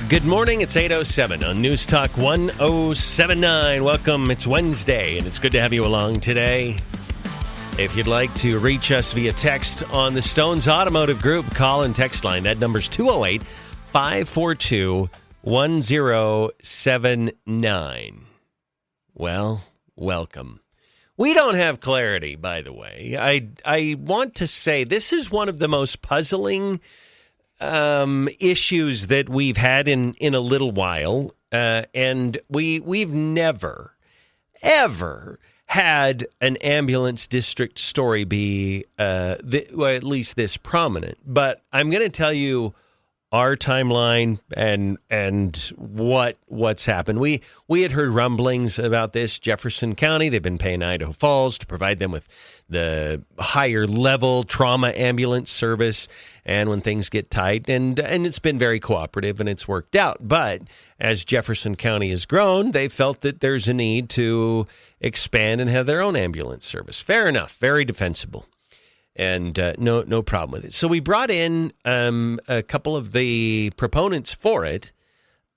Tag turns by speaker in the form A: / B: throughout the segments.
A: Good morning. It's 8:07 on News Talk 1079. Welcome. It's Wednesday, and it's good to have you along today. If you'd like to reach us via text on the Stones Automotive Group, call and text line. That number's 208-542-1079. Well, welcome. We don't have clarity, by the way. I want to say this is one of the most puzzling issues that we've had in a little while, and we've never, ever had an ambulance district story be well, at least this prominent. But I'm going to tell you our timeline and what's happened. We had heard rumblings about this. Jefferson County, they've been paying Idaho Falls to provide them with the higher level trauma ambulance service, and when things get tight, and it's been very cooperative and it's worked out. But as Jefferson County has grown, they felt that there's a need to expand and have their own ambulance service. Fair enough, very defensible. And no problem with it. So we brought in a couple of the proponents for it,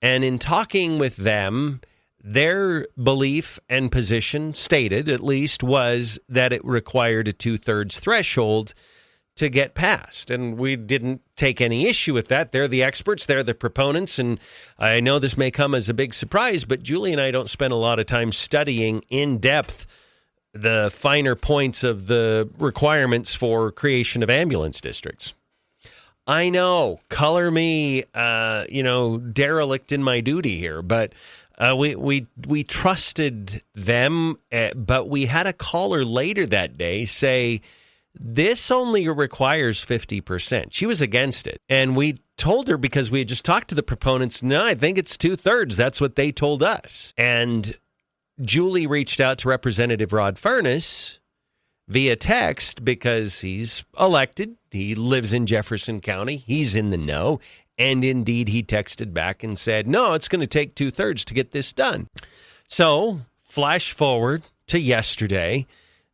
A: and in talking with them, their belief and position stated, at least, was that it required a 2/3 threshold to get passed. And we didn't take any issue with that. They're the experts. They're the proponents. And I know this may come as a big surprise, but Julie and I don't spend a lot of time studying in depth the finer points of the requirements for creation of ambulance districts. I know, color me, derelict in my duty here, but we trusted them, but we had a caller later that day say, this only requires 50%. She was against it. And we told her, because we had just talked to the proponents, no, I think it's 2/3. That's what they told us. And Julie reached out to Representative Rod Furness via text because he's elected. He lives in Jefferson County. He's in the know. And indeed, he texted back and said, no, it's going to take 2/3 to get this done. So flash forward to yesterday.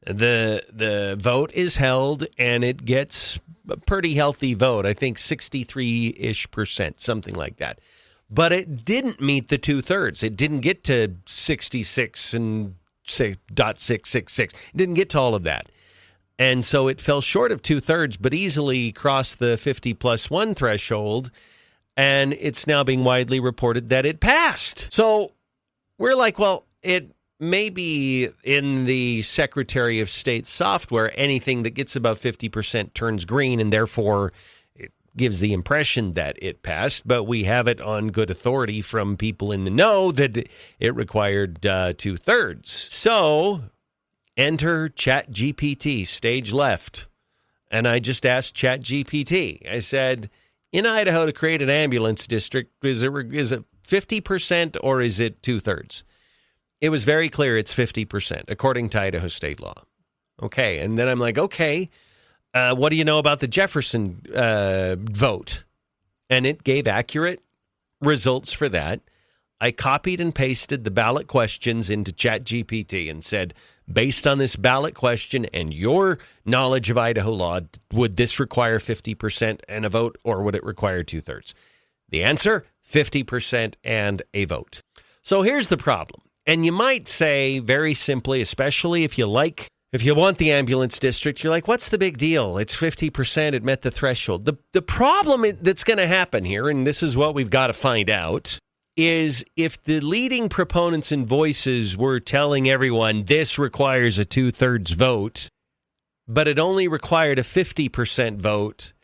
A: The vote is held, and it gets a pretty healthy vote. I think 63-ish%, something like that. But it didn't meet the 2/3. It didn't get to 66 and .666. It didn't get to all of that. And so it fell short of 2/3, but easily crossed the 50+1 threshold. And it's now being widely reported that it passed. So we're like, well, it may be in the Secretary of State software, anything that gets above 50% turns green, and therefore gives the impression that it passed, but we have it on good authority from people in the know that it required 2/3. So enter ChatGPT, stage left. And I just asked ChatGPT. I said, in Idaho, to create an ambulance district, is it 50% or is it 2/3? It was very clear it's 50%, according to Idaho state law. Okay, and then I'm like, okay, what do you know about the Jefferson vote? And it gave accurate results for that. I copied and pasted the ballot questions into ChatGPT and said, based on this ballot question and your knowledge of Idaho law, would this require 50% and a vote, or would it require 2/3? The answer, 50% and a vote. So here's the problem. And you might say very simply, especially if you want the ambulance district, you're like, what's the big deal? It's 50%. It met the threshold. The problem that's going to happen here, and this is what we've got to find out, is if the leading proponents and voices were telling everyone this requires a 2/3 vote, but it only required a 50% vote,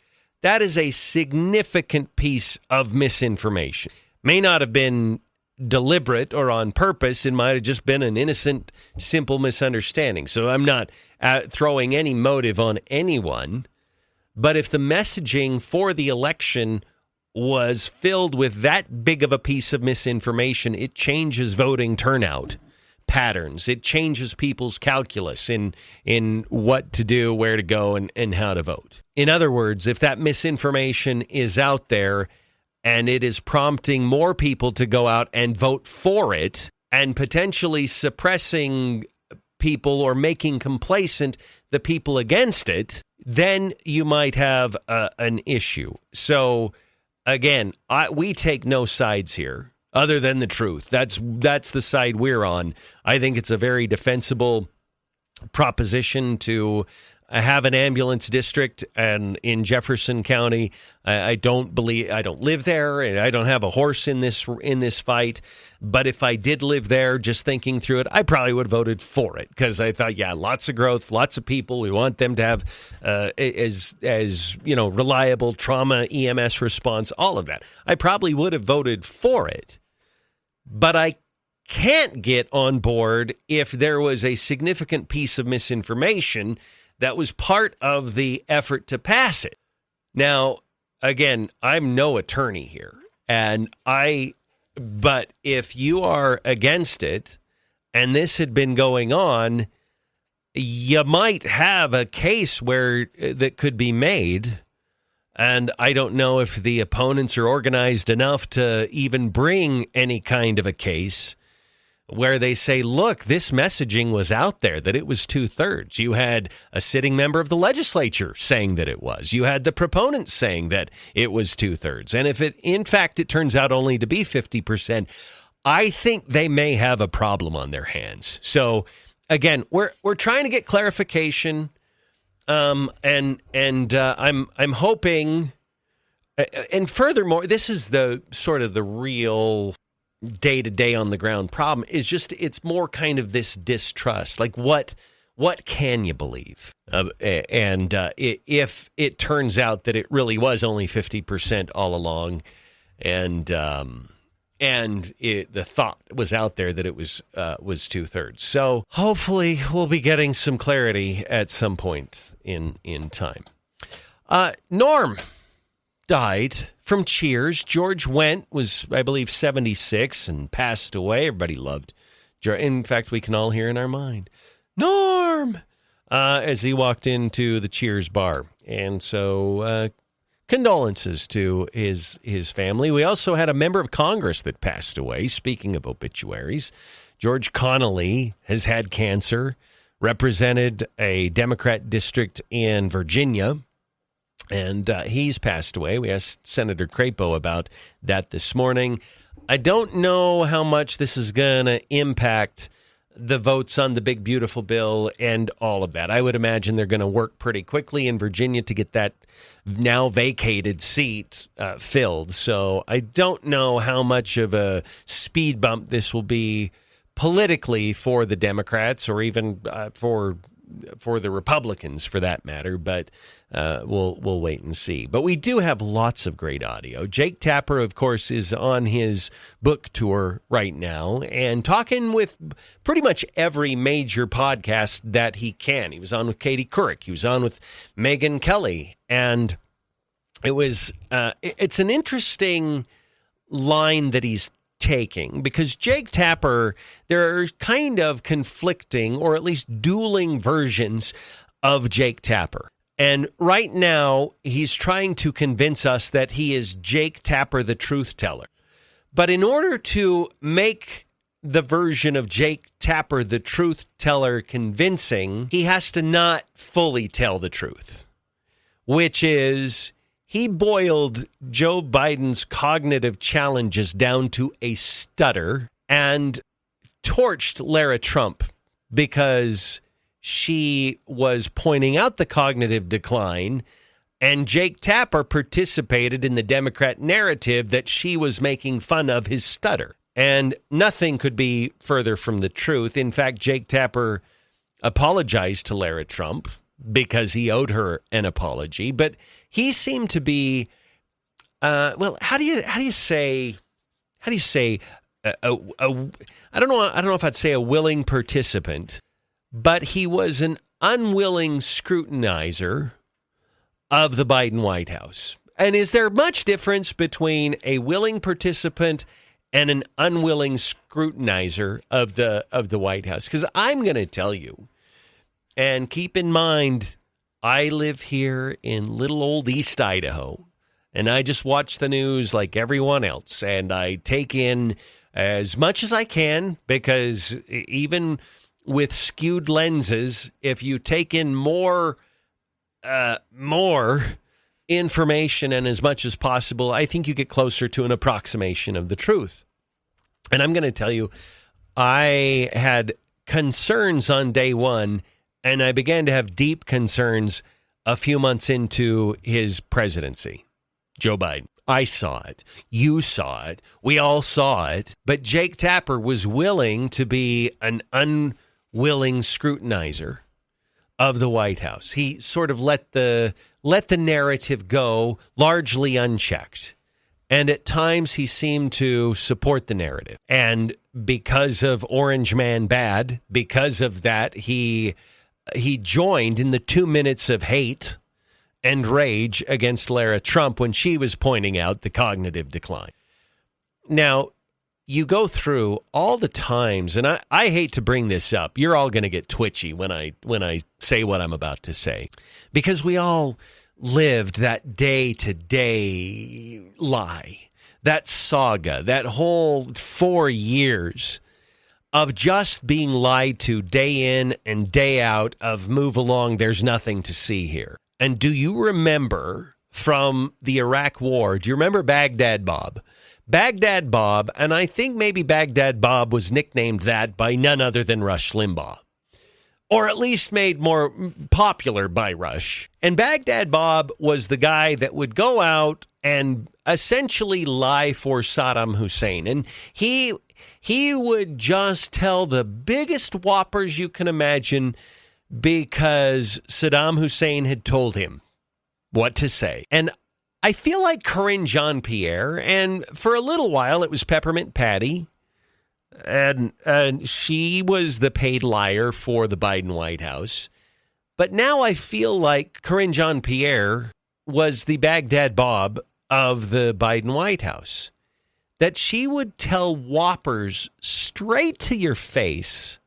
A: that is a significant piece of misinformation. May not have been deliberate or on purpose. It might have just been an innocent, simple misunderstanding. So I'm not throwing any motive on anyone. But if the messaging for the election was filled with that big of a piece of misinformation, it changes voting turnout patterns. It changes people's calculus in what to do, where to go, and how to vote. In other words, if that misinformation is out there and it is prompting more people to go out and vote for it and potentially suppressing people or making complacent the people against it, then you might have an issue. So again, we take no sides here other than the truth. That's the side we're on. I think it's a very defensible proposition to have an ambulance district, and in Jefferson County, I don't live there, and I don't have a horse in this fight. But if I did live there, just thinking through it, I probably would have voted for it, because I thought, yeah, lots of growth, lots of people. We want them to have as reliable trauma EMS response, all of that. I probably would have voted for it, but I can't get on board if there was a significant piece of misinformation that was part of the effort to pass it. Now, again, I'm no attorney here, but if you are against it and this had been going on, you might have a case that could be made. And I don't know if the opponents are organized enough to even bring any kind of a case where they say, look, this messaging was out there, that it was 2/3. You had a sitting member of the legislature saying that it was. You had the proponents saying that it was 2/3. And if in fact, it turns out only to be 50%, I think they may have a problem on their hands. So again, we're trying to get clarification. I'm hoping, and furthermore, this is the sort of the real day-to-day on the ground problem, is just it's more kind of this distrust. Like, what can you believe? If it turns out that it really was only 50% all along, and the thought was out there that it was 2/3. So hopefully we'll be getting some clarity at some point in time. Norm died from Cheers. George Wendt was, I believe, 76 and passed away. Everybody loved George. In fact, we can all hear in our mind, Norm, as he walked into the Cheers bar. And so condolences to his family. We also had a member of Congress that passed away. Speaking of obituaries, George Connolly has had cancer, represented a Democrat district in Virginia, and he's passed away. We asked Senator Crapo about that this morning. I don't know how much this is going to impact the votes on the big, beautiful bill and all of that. I would imagine they're going to work pretty quickly in Virginia to get that now vacated seat filled. So I don't know how much of a speed bump this will be politically for the Democrats, or even for the Republicans, for that matter. But we'll wait and see. But we do have lots of great audio. Jake Tapper, of course, is on his book tour right now and talking with pretty much every major podcast that he can. He was on with Katie Couric. He was on with Megyn Kelly. And it's an interesting line that he's taking, because Jake Tapper, there are kind of conflicting, or at least dueling versions of Jake Tapper. And right now, he's trying to convince us that he is Jake Tapper, the truth teller. But in order to make the version of Jake Tapper, the truth teller, convincing, he has to not fully tell the truth, which is he boiled Joe Biden's cognitive challenges down to a stutter and torched Lara Trump because she was pointing out the cognitive decline, and Jake Tapper participated in the Democrat narrative that she was making fun of his stutter. And nothing could be further from the truth. In fact, Jake Tapper apologized to Lara Trump because he owed her an apology, but he seemed to be, how do you say, I don't know if I'd say a willing participant, but he was an unwilling scrutinizer of the Biden White House. And is there much difference between a willing participant and an unwilling scrutinizer of the White House? Because I'm going to tell you, and keep in mind, I live here in little old East Idaho, and I just watch the news like everyone else, and I take in as much as I can, because even with skewed lenses, if you take in more information and as much as possible, I think you get closer to an approximation of the truth. And I'm going to tell you, I had concerns on day one, and I began to have deep concerns a few months into his presidency. Joe Biden. I saw it. You saw it. We all saw it. But Jake Tapper was willing to be an unwilling scrutinizer of the White House. He sort of let the narrative go largely unchecked. And at times he seemed to support the narrative. And because of Orange Man Bad, because of that, he joined in the 2 minutes of hate and rage against Lara Trump when she was pointing out the cognitive decline. Now, you go through all the times, and I hate to bring this up. You're all going to get twitchy when I say what I'm about to say, because we all lived that day-to-day lie, that saga, that whole 4 years of just being lied to day in and day out of move along, there's nothing to see here. And do you remember from the Iraq War, do you remember Baghdad Bob? Baghdad Bob, and I think maybe Baghdad Bob was nicknamed that by none other than Rush Limbaugh, or at least made more popular by Rush. And Baghdad Bob was the guy that would go out and essentially lie for Saddam Hussein. And he would just tell the biggest whoppers you can imagine because Saddam Hussein had told him what to say. And I feel like Corinne Jean-Pierre, and for a little while it was Peppermint Patty, and she was the paid liar for the Biden White House. But now I feel like Corinne Jean-Pierre was the Baghdad Bob of the Biden White House. That she would tell whoppers straight to your face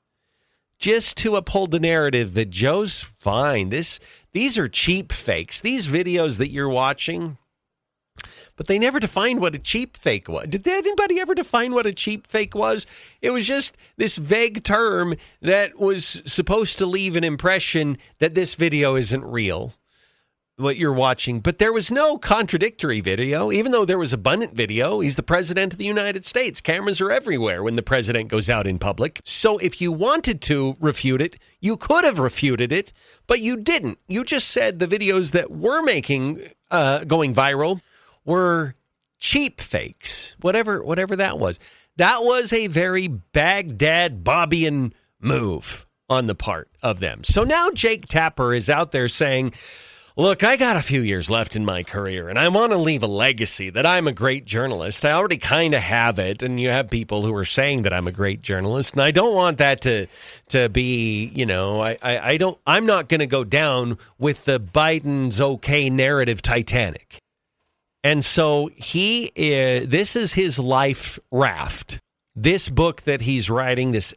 A: just to uphold the narrative that Joe's fine. These are cheap fakes. These videos that you're watching, but they never defined what a cheap fake was. Did anybody ever define what a cheap fake was? It was just this vague term that was supposed to leave an impression that this video isn't real, what you're watching. But there was no contradictory video, even though there was abundant video. He's the president of the United States. Cameras are everywhere when the president goes out in public. So if you wanted to refute it, you could have refuted it, but you didn't. You just said the videos that were going viral were cheap fakes, whatever that was. That was a very Baghdad Bobbian move on the part of them. So now Jake Tapper is out there saying, look, I got a few years left in my career, and I want to leave a legacy that I'm a great journalist. I already kind of have it, and you have people who are saying that I'm a great journalist, and I don't want that to be, I'm not going to go down with the Biden's okay narrative Titanic. And so this is his life raft. This book that he's writing, this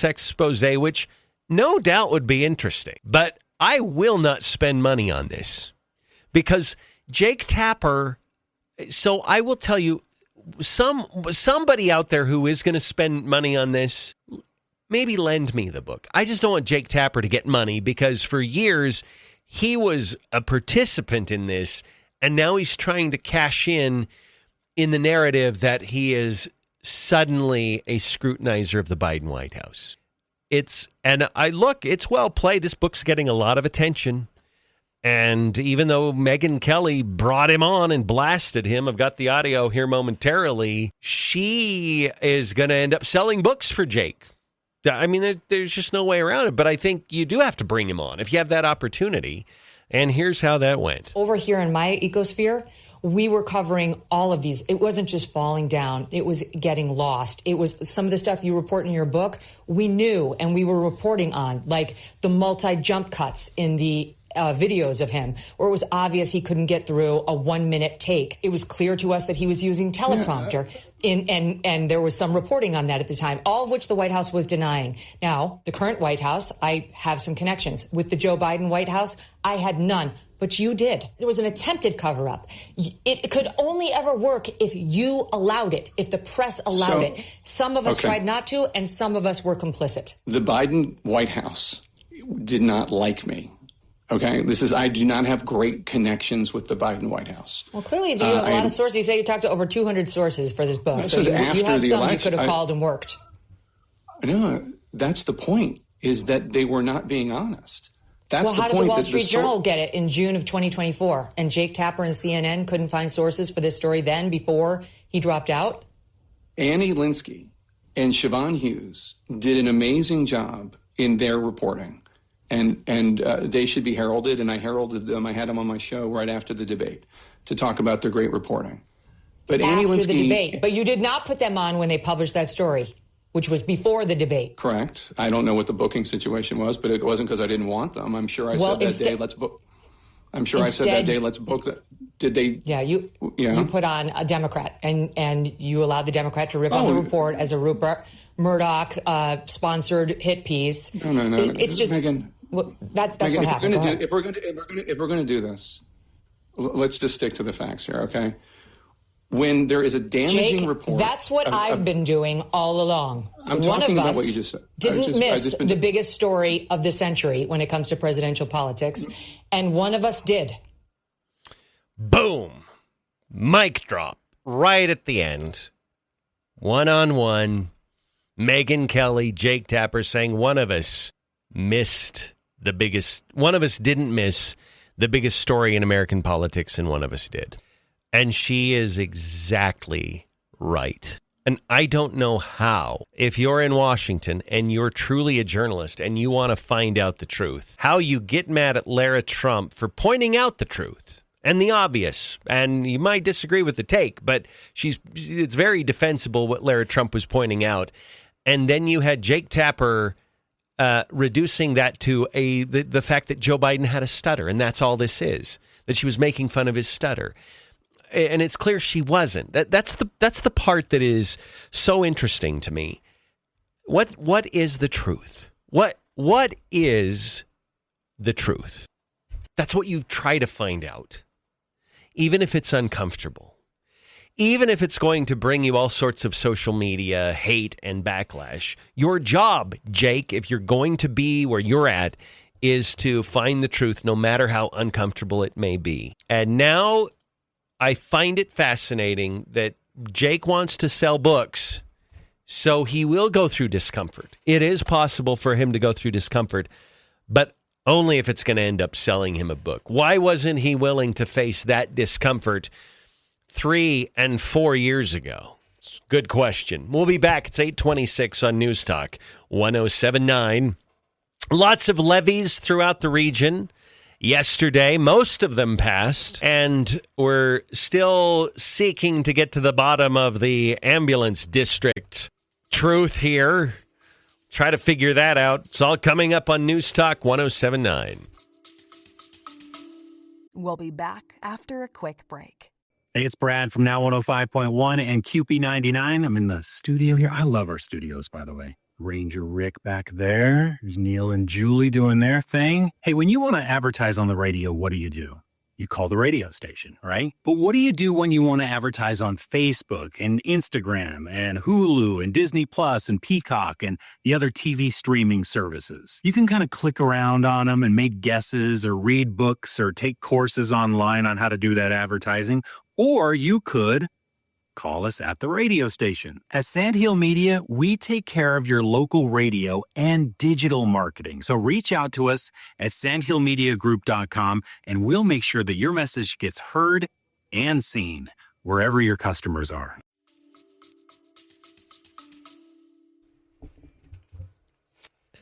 A: expose, which no doubt would be interesting, but I will not spend money on this because Jake Tapper. So I will tell you, somebody out there who is going to spend money on this, maybe lend me the book. I just don't want Jake Tapper to get money because for years he was a participant in this, and now he's trying to cash in the narrative that he is suddenly a scrutinizer of the Biden White House. It's well played. This book's getting a lot of attention. And even though Megyn Kelly brought him on and blasted him, I've got the audio here momentarily, she is going to end up selling books for Jake. I mean, there's just no way around it. But I think you do have to bring him on if you have that opportunity. And here's how that went. Over
B: here in my ecosphere, we were covering all of these. It wasn't just falling down. It was getting lost. It was some of the stuff you report in your book. We knew and we were reporting on, like the multi-jump cuts in the videos of him, where it was obvious he couldn't get through a 1-minute take. It was clear to us that he was using teleprompter. And there was some reporting on that at the time, all of which the White House was denying. Now, the current White House, I have some connections. With the Joe Biden White House, I had none. But you did. There was an attempted cover-up. It could only ever work if you allowed it, if the press allowed it. Some of us tried not to, and some of us were complicit.
C: The Biden White House did not like me. Okay, I do not have great connections with the Biden White House.
B: Well, clearly, you have a lot of sources. You say you talked to over 200 sources for this book. So you have some you could have called and worked.
C: No, that's the point, is that they were not being honest. That's the point.
B: How did the Wall Street Journal get it in June of 2024? And Jake Tapper and CNN couldn't find sources for this story then before he dropped out?
C: Annie Linsky and Siobhan Hughes did an amazing job in their reporting. And they should be heralded, and I heralded them. I had them on my show right after the debate to talk about their great reporting. But Annie Linsky,
B: the debate, but you did not put them on when they published that story, which was before the debate.
C: Correct. I don't know what the booking situation was, but it wasn't because I didn't want them. I'm sure I said that day, let's book. I'm sure I said that day, let's book that. Did they? Yeah, you put on a Democrat, and you allowed the Democrat to rip on the report as a Rupert Murdoch sponsored hit piece. No.
B: It's just
C: Megan.
B: Well, that's Megan, what happened.
C: If we're going to do this, let's just stick to the facts here, okay? When there is a damaging report,
B: that's what I've been doing all along.
C: I'm talking about what you just said.
B: Didn't miss the biggest story of the century when it comes to presidential politics, and one of us did.
A: Boom, mic drop right at the end. 1-on-1, Megyn Kelly, Jake Tapper saying one of us missed the biggest. One of us didn't miss the biggest story in American politics, and one of us did. And she is exactly right. And I don't know how, if you're in Washington and you're truly a journalist and you want to find out the truth, how you get mad at Lara Trump for pointing out the truth and the obvious. And you might disagree with the take, but it's very defensible what Lara Trump was pointing out. And then you had Jake Tapper reducing that to the fact that Joe Biden had a stutter, and that's all this is, that she was making fun of his stutter. And it's clear she wasn't. That's the part that is so interesting to me. What is the truth? What is the truth? That's what you try to find out, even if it's uncomfortable. Even if it's going to bring you all sorts of social media hate and backlash, your job, Jake, if you're going to be where you're at, is to find the truth no matter how uncomfortable it may be. And now I find it fascinating that Jake wants to sell books, so he will go through discomfort. It is possible for him to go through discomfort, but only if it's going to end up selling him a book. Why wasn't he willing to face that discomfort 3 and 4 years ago? Good question. We'll be back. It's 8:26 on News Talk 107.9. Lots of levies throughout the region. Yesterday, most of them passed, and we're still seeking to get to the bottom of the ambulance district truth here. Try to figure that out. It's all coming up on News Talk 107.9.
D: We'll be back after a quick break.
E: Hey, it's Brad from Now 105.1 and QP99. I'm in the studio here. I love our studios, by the way. Ranger Rick back there. There's Neal and Julie doing their thing. Hey, when you want to advertise on the radio, what do? You call the radio station, right? But what do you do when you want to advertise on Facebook and Instagram and Hulu and Disney Plus and Peacock and the other TV streaming services? You can kind of click around on them and make guesses or read books or take courses online on how to do that advertising. Or you could call us at the radio station. At Sandhill Media, we take care of your local radio and digital marketing. So reach out to us at sandhillmediagroup.com and we'll make sure that your message gets heard and seen wherever your customers are.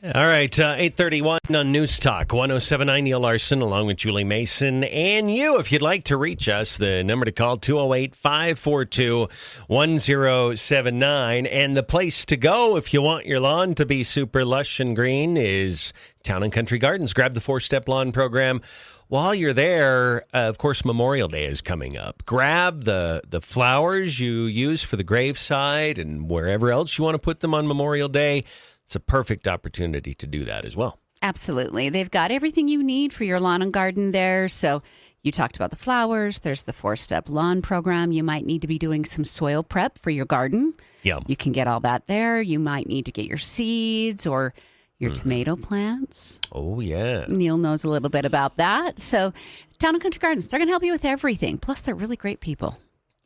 A: All right, 8:31 on News Talk 107.9. Neil Larson along with Julie Mason. And you, if you'd like to reach us, the number to call 208-542-1079. And the place to go if you want your lawn to be super lush and green is Town and Country Gardens. Grab the 4-Step Lawn Program. While you're there, of course, Memorial Day is coming up. Grab the flowers you use for the graveside and wherever else you want to put them on Memorial Day. It's a perfect opportunity to do that as well.
F: Absolutely. They've got everything you need for your lawn and garden there. So you talked about the flowers. There's the 4-Step Lawn Program. You might need to be doing some soil prep for your garden.
A: Yeah.
F: You can get all that there. You might need to get your seeds or your tomato plants.
A: Oh, yeah.
F: Neal knows a little bit about that. So Town and Country Gardens, they're going to help you with everything. Plus, they're really great people.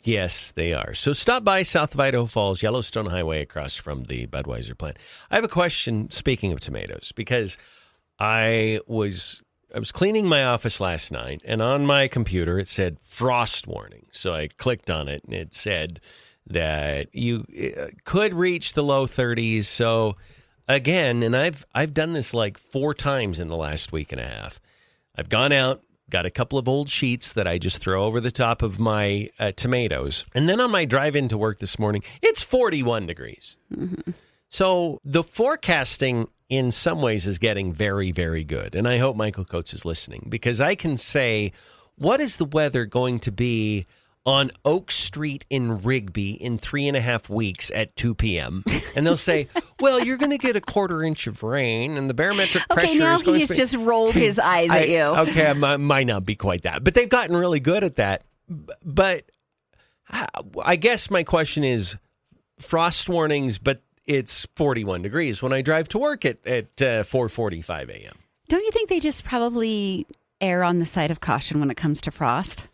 A: Yes, they are. So stop by south of Idaho Falls, Yellowstone Highway, across from the Budweiser plant. I have a question, speaking of tomatoes, because I was cleaning my office last night, and on my computer it said frost warning. So I clicked on it, and it said that you could reach the low 30s. So again, and I've done this like 4 times in the last week and a half. I've gone out, got a couple of old sheets that I just throw over the top of my tomatoes. And then on my drive into work this morning, it's 41 degrees. Mm-hmm. So the forecasting in some ways is getting very, very good. And I hope Michael Coates is listening, because I can say, what is the weather going to be on Oak Street in Rigby in 3.5 weeks at 2 p.m. And they'll say, well, you're going to get a 1/4 inch of rain and the barometric pressure
F: now
A: is going
F: he's
A: to be...
F: just rolled his eyes at you.
A: Okay, I might not be quite that. But they've gotten really good at that. But I guess my question is frost warnings, but it's 41 degrees when I drive to work at 4:45 a.m.
F: Don't you think they just probably err on the side of caution when it comes to frost?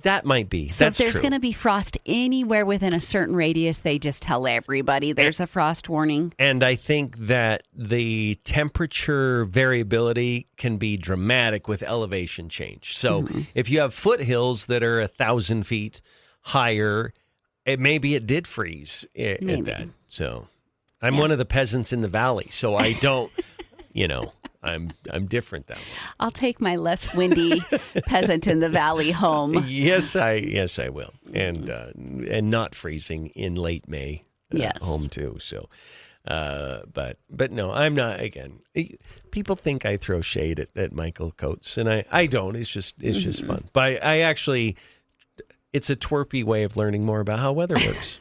A: That might be.
F: So
A: That's
F: if there's
A: true.
F: going to be frost anywhere within a certain radius, they just tell everybody there's a frost warning.
A: And I think that the temperature variability can be dramatic with elevation change. So if you have foothills that are 1,000 feet higher, maybe it did freeze at that. So I'm one of the peasants in the valley, so I don't, I'm different that way.
F: I'll take my less windy peasant in the valley home.
A: Yes, I will, and not freezing in late May. Home too. So, but no, I'm not. Again, people think I throw shade at Michael Coates, and I don't. It's just fun. But I actually, it's a twerpy way of learning more about how weather works.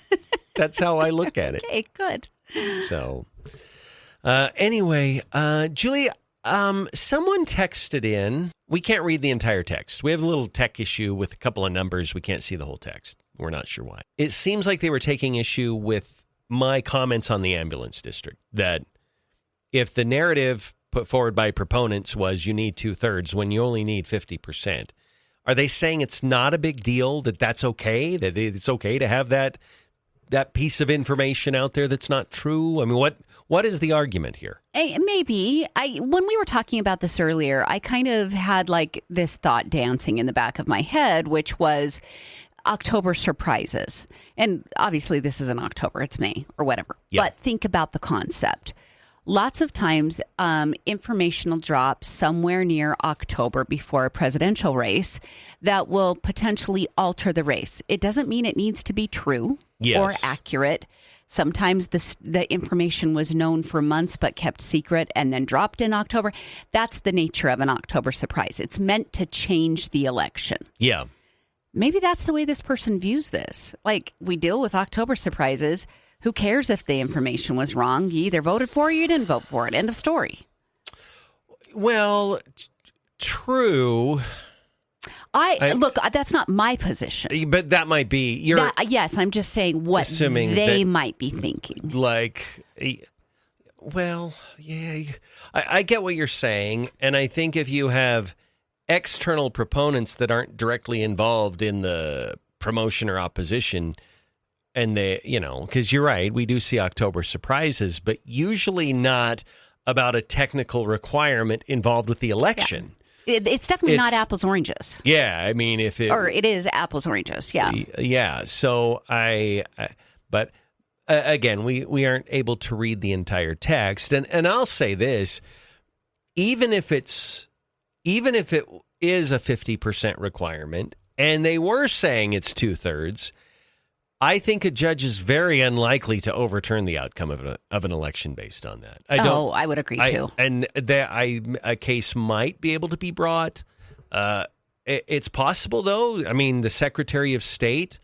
A: That's how I look at it.
F: Okay, good.
A: So, anyway, Julie. Someone texted in. We can't read the entire text. We have a little tech issue with a couple of numbers. We can't see the whole text. We're not sure why. It seems like they were taking issue with my comments on the ambulance district, that if the narrative put forward by proponents was you need 2/3 when you only need 50%, are they saying it's not a big deal, that that's okay, that it's okay to have that piece of information out there that's not true? I mean, what is the argument here?
F: Maybe. When we were talking about this earlier, I kind of had like this thought dancing in the back of my head, which was October surprises. And obviously this isn't October, it's May or whatever. Yeah. But think about the concept. Lots of times, information will drop somewhere near October before a presidential race that will potentially alter the race. It doesn't mean it needs to be true or accurate. Sometimes the information was known for months but kept secret and then dropped in October. That's the nature of an October surprise. It's meant to change the election.
A: Yeah.
F: Maybe that's the way this person views this. Like, we deal with October surprises. Who cares if the information was wrong? You either voted for it or you didn't vote for it. End of story.
A: Well, true.
F: Look, that's not my position.
A: But that might be
F: yes, I'm just saying what they might be thinking.
A: Like, well, yeah, I get what you're saying, and I think if you have external proponents that aren't directly involved in the promotion or opposition, and they, because you're right, we do see October surprises, but usually not about a technical requirement involved with the election. Yeah.
F: It's definitely not apples oranges.
A: Yeah, I mean, or
F: it is apples oranges. Yeah,
A: yeah. So but again, we aren't able to read the entire text, and I'll say this: even if it is a 50% requirement, and they were saying it's 2/3. I think a judge is very unlikely to overturn the outcome of an election based on that.
F: I would agree too.
A: And a case might be able to be brought. It's possible, though. I mean, the Secretary of State,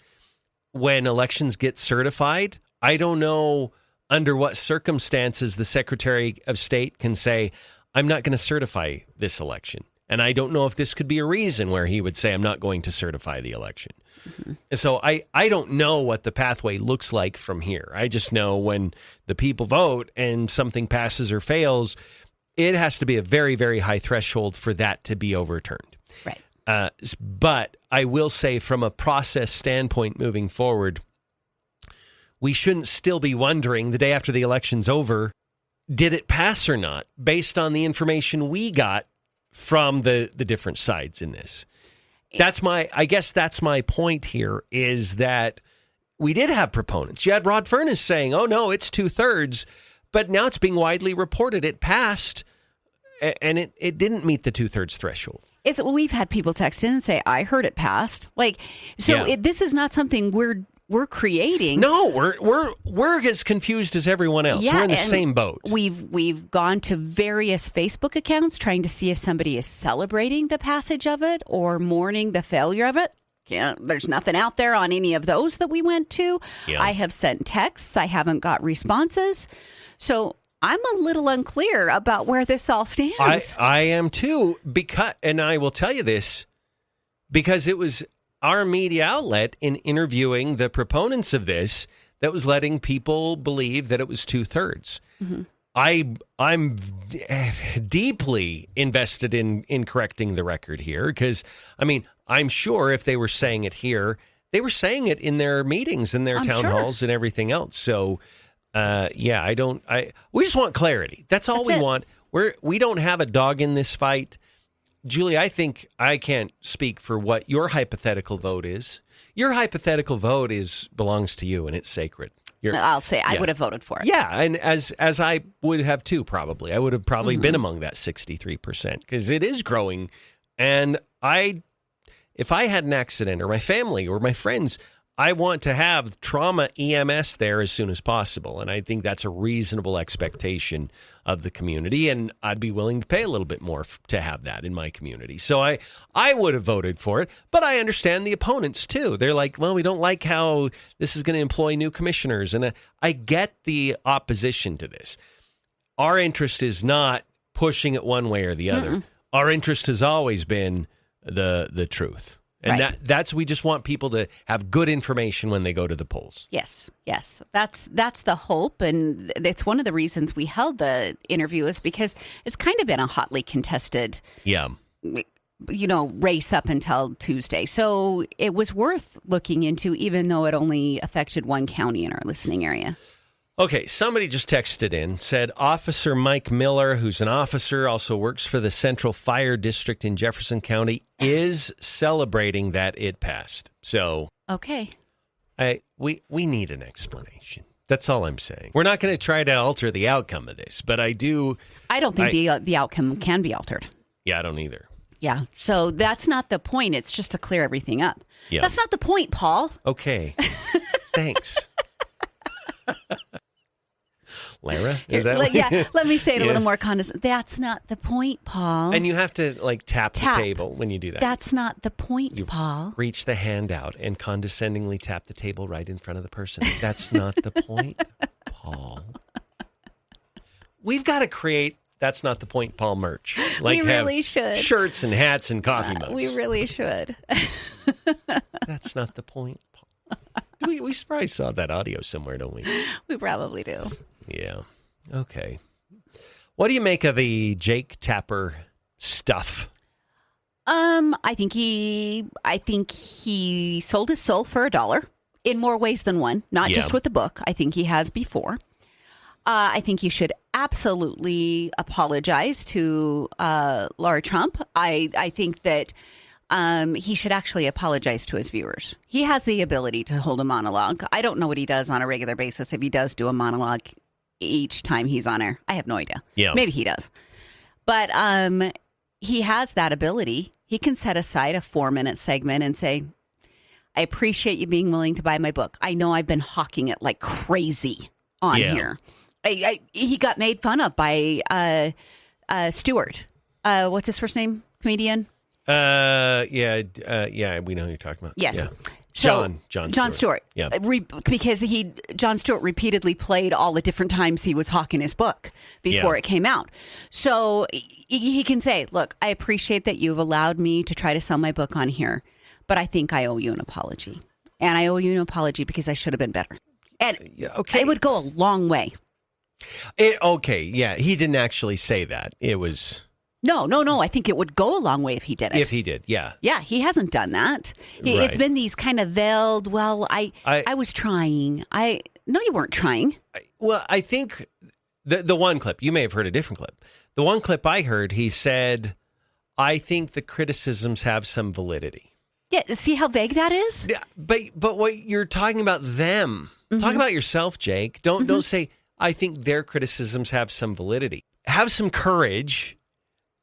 A: when elections get certified, I don't know under what circumstances the Secretary of State can say, I'm not going to certify this election. And I don't know if this could be a reason where he would say, I'm not going to certify the election. Mm-hmm. So I don't know what the pathway looks like from here. I just know when the people vote and something passes or fails, it has to be a very, very high threshold for that to be overturned.
F: Right.
A: But I will say from a process standpoint moving forward, we shouldn't still be wondering the day after the election's over, did it pass or not, based on the information we got from the different sides in this. I guess that's my point here, is that we did have proponents. You had Rod Furness saying, oh, no, it's 2/3, but now it's being widely reported. It passed, and it didn't meet the 2/3 threshold.
F: We've had people text in and say, I heard it passed. This is not something we're creating.
A: No, we're as confused as everyone else.
F: Yeah,
A: we're in the same boat.
F: We've gone to various Facebook accounts trying to see if somebody is celebrating the passage of it or mourning the failure of it. There's nothing out there on any of those that we went to. Yeah. I have sent texts. I haven't got responses. So I'm a little unclear about where this all stands.
A: I am too, and I will tell you this, because it was our media outlet in interviewing the proponents of this that was letting people believe that it was 2/3. Mm-hmm. I'm deeply invested in correcting the record here, because, I mean, I'm sure if they were saying it here, they were saying it in their meetings and their town halls and everything else. So, we just want clarity. That's all we want. We don't have a dog in this fight. Julie, I think I can't speak for what your hypothetical vote is. Your hypothetical vote belongs to you, and it's sacred.
F: I'll say I would have voted for it.
A: Yeah, and as I would have too, probably. I would have probably been among that 63%, because it is growing. And if I had an accident, or my family or my friends, I want to have trauma EMS there as soon as possible. And I think that's a reasonable expectation of the community. And I'd be willing to pay a little bit more to have that in my community. So I would have voted for it. But I understand the opponents, too. They're like, well, we don't like how this is going to employ new commissioners. And I get the opposition to this. Our interest is not pushing it one way or the other. Mm-mm. Our interest has always been the truth. And that's we just want people to have good information when they go to the polls.
F: Yes. That's the hope. And it's one of the reasons we held the interview, is because it's kind of been a hotly contested race up until Tuesday. So it was worth looking into, even though it only affected one county in our listening area.
A: Okay, somebody just texted in, said Officer Mike Miller, who's an officer, also works for the Central Fire District in Jefferson County, is celebrating that it passed. So,
F: okay,
A: we need an explanation. That's all I'm saying. We're not going to try to alter the outcome of this, but I don't
F: think the outcome can be altered.
A: Yeah, I don't either.
F: Yeah, so that's not the point. It's just to clear everything up. Yeah. That's not the point, Paul.
A: Okay, thanks. Lara, is that
F: let me say it a little more condescending. That's not the point, Paul.
A: And you have to tap the table when you do that.
F: That's not the point, Paul.
A: Reach the hand out and condescendingly tap the table right in front of the person. That's not the point, Paul. We've got to create That's Not the Point, Paul merch.
F: We really should.
A: Shirts and hats and coffee mugs.
F: We really should.
A: That's not the point, Paul. We probably saw that audio somewhere, don't we?
F: We probably do.
A: Yeah. Okay. What do you make of the Jake Tapper stuff?
F: I think he sold his soul for $1 in more ways than one, not just with the book. I think he has before. I think he should absolutely apologize to Laura Trump. I think that he should actually apologize to his viewers. He has the ability to hold a monologue. I don't know what he does on a regular basis, if he does do a monologue each time he's on air. I have no idea.
A: Yeah.
F: Maybe he does. But he has that ability. He can set aside a 4-minute segment and say, I appreciate you being willing to buy my book. I know I've been hawking it like crazy on here. He got made fun of by Stewart. What's his first name? Comedian?
A: We know who you're talking about.
F: Yes. So,
A: John Stewart.
F: Yeah. Because John Stewart repeatedly played all the different times he was hawking his book before it came out. So he can say, look, I appreciate that you've allowed me to try to sell my book on here, but I think I owe you an apology. And I owe you an apology because I should have been better. And it would go a long way.
A: He didn't actually say that. It was...
F: No. I think it would go a long way if he did it.
A: If he did, yeah.
F: Yeah, he hasn't done that.
A: Right.
F: It's been these kind of veiled, well, I was trying. No, you weren't trying.
A: I think the one clip, you may have heard a different clip. The one clip I heard, he said, I think the criticisms have some validity.
F: Yeah, see how vague that is?
A: Yeah, but what you're talking about them. Talk about yourself, Jake. Don't say, I think their criticisms have some validity. Have some courage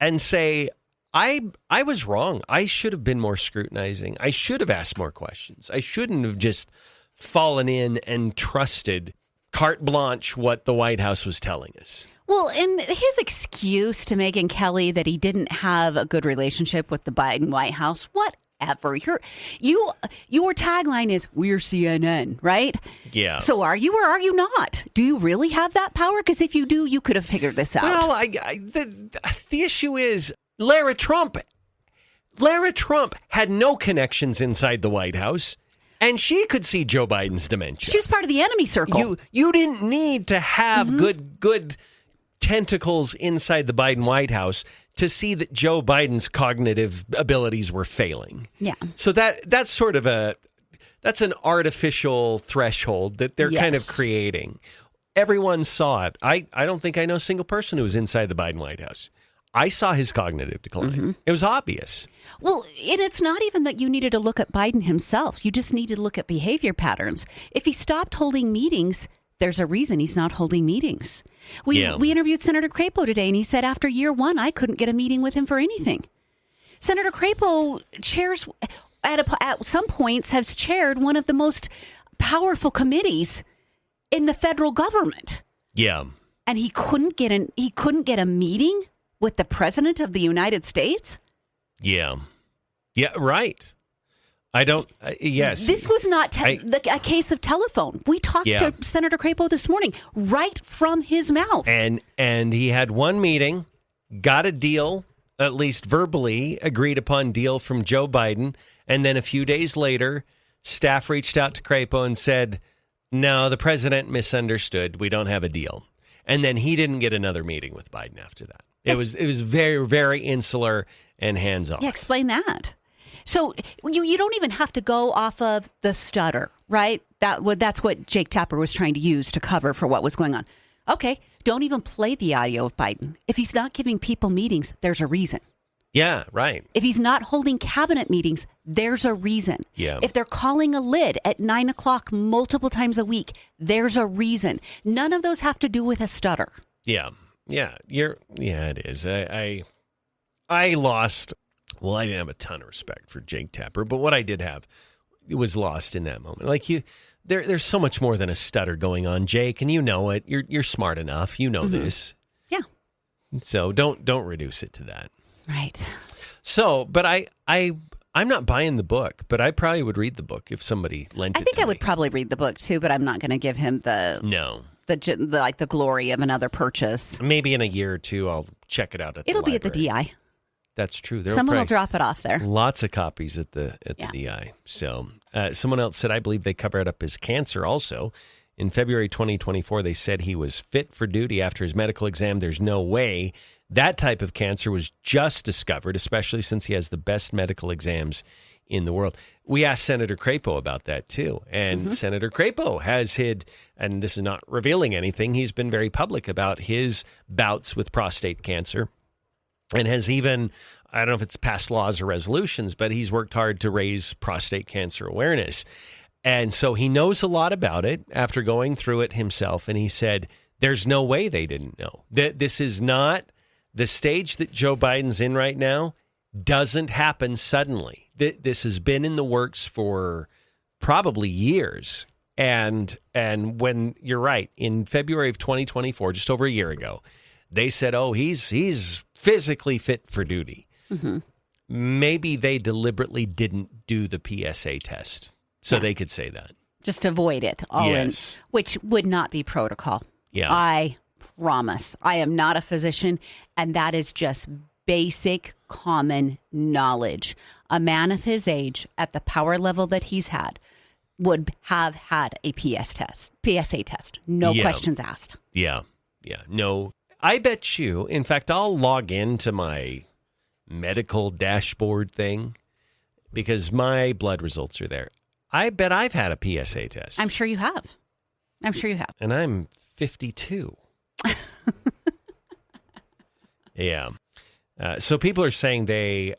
A: and say, I was wrong. I should have been more scrutinizing. I should have asked more questions. I shouldn't have just fallen in and trusted carte blanche what the White House was telling us.
F: Well, and his excuse to Megyn Kelly that he didn't have a good relationship with the Biden White House, whatever. Your tagline is, we're CNN, right?
A: Yeah.
F: So are you or are you not? Do you really have that power? Because if you do, you could have figured this out.
A: Well, the issue is Lara Trump had no connections inside the White House, and she could see Joe Biden's dementia.
F: She was part of the enemy circle.
A: You didn't need to have good tentacles inside the Biden White House to see that Joe Biden's cognitive abilities were failing.
F: Yeah.
A: So that's sort of that's an artificial threshold that they're kind of creating. Everyone saw it. I don't think I know a single person who was inside the Biden White House. I saw his cognitive decline. It was obvious.
F: Well, and it's not even that you needed to look at Biden himself. You just needed to look at behavior patterns. If he stopped holding meetings, there's a reason he's not holding meetings. We interviewed Senator Crapo today, and he said after year one, I couldn't get a meeting with him for anything. Senator Crapo chairs, at some points, has chaired one of the most powerful committees in the federal government.
A: Yeah.
F: And he couldn't get a meeting with the president of the United States?
A: Yeah. Yeah, right. I don't, yes.
F: This was not a case of telephone. We talked to Senator Crapo this morning, right from his mouth.
A: And he had one meeting, got a deal, at least verbally agreed upon deal from Joe Biden, and then a few days later, staff reached out to Crapo and said, no, the president misunderstood. We don't have a deal. And then he didn't get another meeting with Biden after that. It was very, very insular and hands-off.
F: Yeah, explain that. So you don't even have to go off of the stutter, right? That's what Jake Tapper was trying to use to cover for what was going on. Okay, don't even play the audio of Biden. If he's not giving people meetings, there's a reason.
A: Yeah, right.
F: If he's not holding cabinet meetings, there's a reason.
A: Yeah.
F: If they're calling a lid at 9 o'clock multiple times a week, there's a reason. None of those have to do with a stutter.
A: Yeah. Yeah. It is. I lost. Well, I didn't have a ton of respect for Jake Tapper, but what I did have, it was lost in that moment. Like there's so much more than a stutter going on, Jake, and you know it. You're smart enough. You know this.
F: Yeah.
A: So don't reduce it to that.
F: Right.
A: So, but I'm not buying the book, but I probably would read the book if somebody lent it to me.
F: I think I would probably read the book too, but I'm not going to give him the glory of another purchase.
A: Maybe in a year or two, I'll check it out at the library.
F: It'll be at the DI.
A: That's true.
F: Someone will drop it off there.
A: Lots of copies at the DI. So someone else said, I believe they covered up his cancer also. In February 2024, they said he was fit for duty after his medical exam. There's no way that type of cancer was just discovered, especially since he has the best medical exams in the world. We asked Senator Crapo about that too. And Senator Crapo has hid, and this is not revealing anything, he's been very public about his bouts with prostate cancer. And has even, I don't know if it's passed laws or resolutions, but he's worked hard to raise prostate cancer awareness. And so he knows a lot about it after going through it himself. And he said, there's no way they didn't know. This is not the stage that Joe Biden's in right now, doesn't happen suddenly. This has been in the works for probably years. And when you're right, in February of 2024, just over a year ago, they said, oh, he's physically fit for duty. Maybe they deliberately didn't do the PSA test So they could say that.
F: Just avoid it all in, which would not be protocol.
A: Yeah.
F: I promise. I am not a physician, and that is just basic common knowledge. A man of his age at the power level that he's had would have had a PSA test. No questions asked.
A: Yeah. No, I bet you, in fact, I'll log into my medical dashboard thing because my blood results are there. I bet I've had a PSA test.
F: I'm sure you have.
A: And I'm 52. Yeah. So people are saying they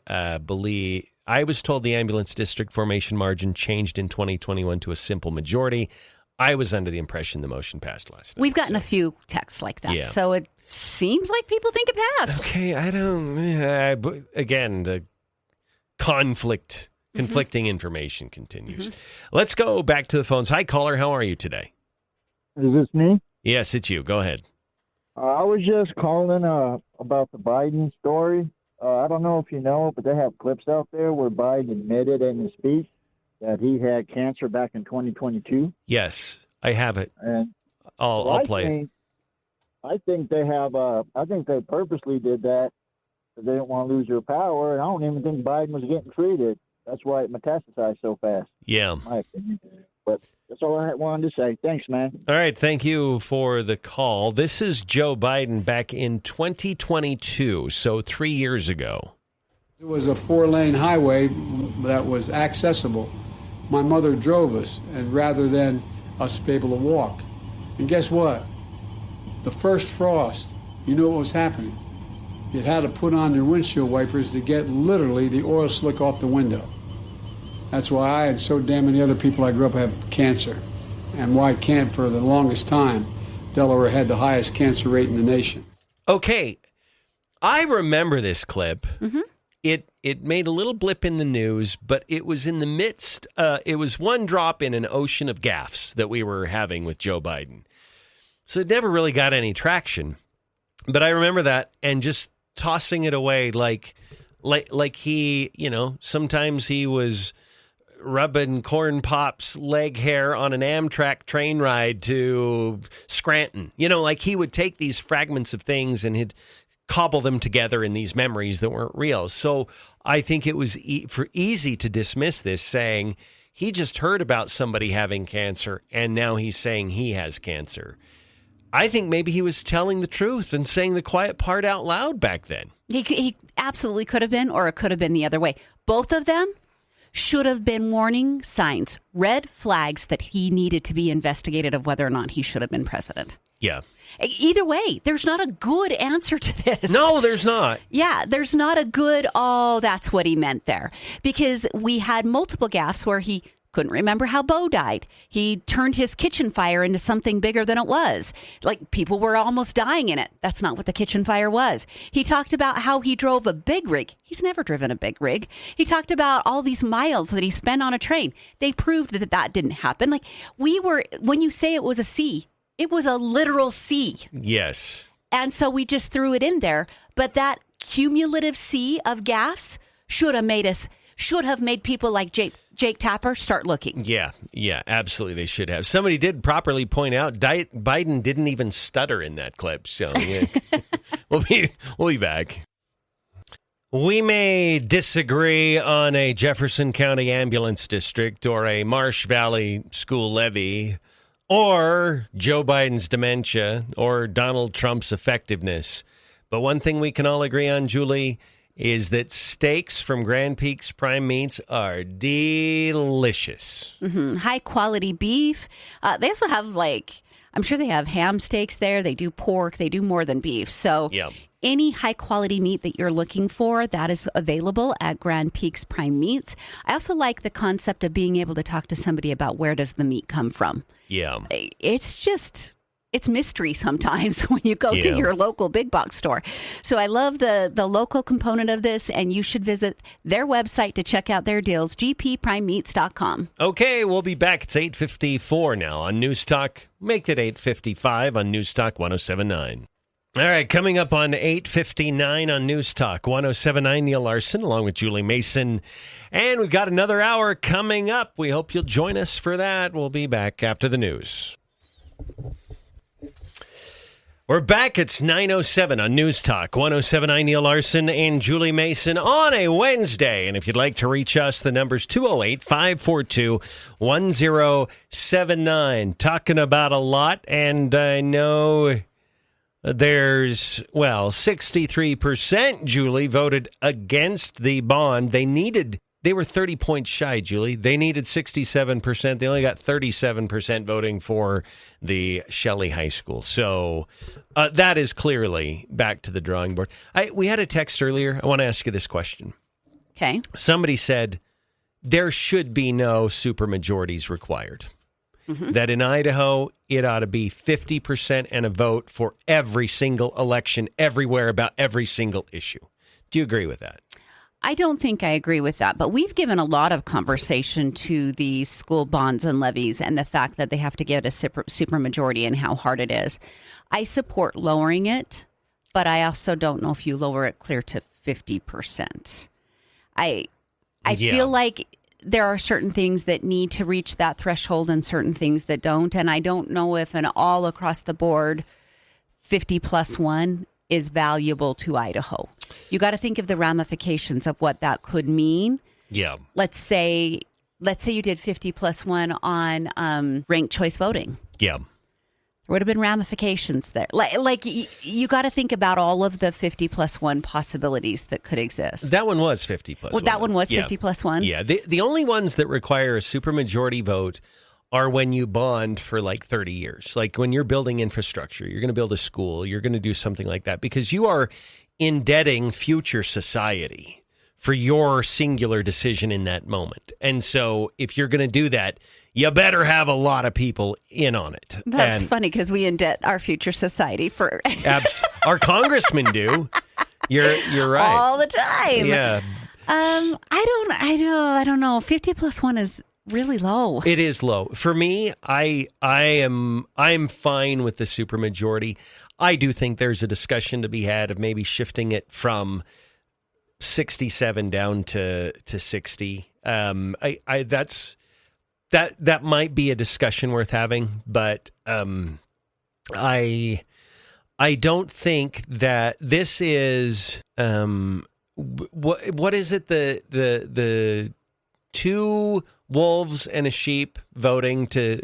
A: believe. I was told the ambulance district formation margin changed in 2021 to a simple majority. I was under the impression the motion passed last night.
F: We've gotten a few texts like that. Yeah. So it seems like people think it passed.
A: Okay, I don't. Again, the conflicting information continues. Let's go back to the phones. Hi, caller. How are you today?
G: Is this me?
A: Yes, it's you. Go ahead.
G: I was just calling about the Biden story. I don't know if you know, but they have clips out there where Biden admitted in his speech that he had cancer back in 2022.
A: Yes, I have it.
G: And
A: I'll play it.
G: I think they have. I think they purposely did that because they didn't want to lose their power. And I don't even think Biden was getting treated. That's why it metastasized so fast.
A: Yeah.
G: In my opinion. But that's all I wanted to say. Thanks, man.
A: All right. Thank you for the call. This is Joe Biden back in 2022, so 3 years ago.
H: It was a 4-lane highway that was accessible. My mother drove us, and rather than us be able to walk. And guess what? The first frost, you know what was happening? You had to put on your windshield wipers to get literally the oil slick off the window. That's why I and so damn many other people I grew up have cancer. And why can't, for the longest time, Delaware had the highest cancer rate in the nation.
A: Okay. I remember this clip. Mm-hmm. It made a little blip in the news, but it was in the midst, it was one drop in an ocean of gaffes that we were having with Joe Biden. So it never really got any traction. But I remember that and just tossing it away like he, sometimes he was rubbing Corn Pop's leg hair on an Amtrak train ride to Scranton. Like he would take these fragments of things and he'd cobble them together in these memories that weren't real. So I think it was easy to dismiss this, saying he just heard about somebody having cancer and now he's saying he has cancer. I think maybe he was telling the truth and saying the quiet part out loud back then.
F: He absolutely could have been, or it could have been the other way. Both of them should have been warning signs, red flags that he needed to be investigated of whether or not he should have been president.
A: Yeah.
F: Either way, there's not a good answer to this.
A: No, there's not.
F: Yeah, there's not a good, that's what he meant there. Because we had multiple gaffes where he couldn't remember how Bo died. He turned his kitchen fire into something bigger than it was. Like, people were almost dying in it. That's not what the kitchen fire was. He talked about how he drove a big rig. He's never driven a big rig. He talked about all these miles that he spent on a train. They proved that didn't happen. Like, when you say it was a C, it was a literal C.
A: Yes.
F: And so we just threw it in there. But that cumulative sea of gaffes should have made people like Jake Tapper start looking.
A: Yeah, absolutely. They should have. Somebody did properly point out Biden didn't even stutter in that clip. So yeah. we'll be back. We may disagree on a Jefferson County ambulance district or a Marsh Valley school levy or Joe Biden's dementia or Donald Trump's effectiveness. But one thing we can all agree on, Julie, is that steaks from Grand Peaks Prime Meats are delicious.
F: Mm-hmm. High quality beef. They also have I'm sure they have ham steaks there. They do pork. They do more than beef. So any high quality meat that you're looking for, that is available at Grand Peaks Prime Meats. I also like the concept of being able to talk to somebody about where does the meat come from.
A: Yeah.
F: It's mystery sometimes when you go to your local big box store. So I love the local component of this, and you should visit their website to check out their deals, gpprimemeats.com.
A: Okay, we'll be back. It's 8:54 now on News Talk. Make it 8:55 on News Talk 107.9. All right, coming up on 8:59 on News Talk 107.9, Neal Larson along with Julie Mason. And we've got another hour coming up. We hope you'll join us for that. We'll be back after the news. We're back. It's 9:07 on News Talk 107.9, Neal Larson and Julie Mason on a Wednesday. And if you'd like to reach us, the number's 208-542-1079. Talking about a lot, and I know there's, 63%, Julie, voted against the bond. They were 30 points shy, Julie. They needed 67%. They only got 37% voting for the Shelley High School. So that is clearly back to the drawing board. We had a text earlier. I want to ask you this question.
F: Okay.
A: Somebody said there should be no supermajorities required. Mm-hmm. That in Idaho, it ought to be 50% and a vote for every single election, everywhere, about every single issue. Do you agree with that?
F: I don't think I agree with that, but we've given a lot of conversation to the school bonds and levies and the fact that they have to get a supermajority and how hard it is. I support lowering it, but I also don't know if you lower it clear to 50%. I feel like there are certain things that need to reach that threshold and certain things that don't, and I don't know if an all across the board 50+1 is valuable to Idaho. You got to think of the ramifications of what that could mean.
A: Yeah.
F: Let's say you did 50+1 on ranked choice voting.
A: Yeah.
F: There would have been ramifications there. Like you got to think about all of the 50+1 possibilities that could exist.
A: That one was 50+1.
F: Well, that one was 50+1?
A: Yeah. The only ones that require a supermajority vote are when you bond for like 30 years. Like when you're building infrastructure, you're going to build a school, you're going to do something like that because you are indebting future society for your singular decision in that moment. And so if you're going to do that, you better have a lot of people in on it.
F: That's funny because we indebt our future society for
A: our congressmen do. You're right.
F: All the time.
A: Yeah.
F: I don't know. 50+1 is really low.
A: It is low. For me, I'm fine with the supermajority. I do think there's a discussion to be had of maybe shifting it from 67 down to 60. That might be a discussion worth having, but I don't think that this is what is it, the two wolves and a sheep voting to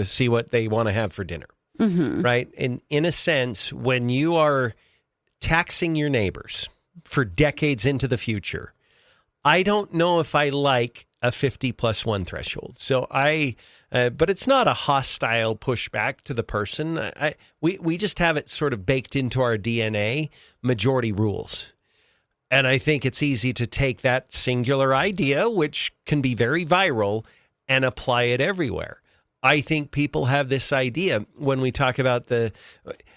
A: see what they want to have for dinner. Mm-hmm. Right? And in a sense, when you are taxing your neighbors for decades into the future, I don't know if I like a 50+1 threshold. So but it's not a hostile pushback to the person. We just have it sort of baked into our DNA, majority rules. And I think it's easy to take that singular idea, which can be very viral, and apply it everywhere. I think people have this idea when we talk about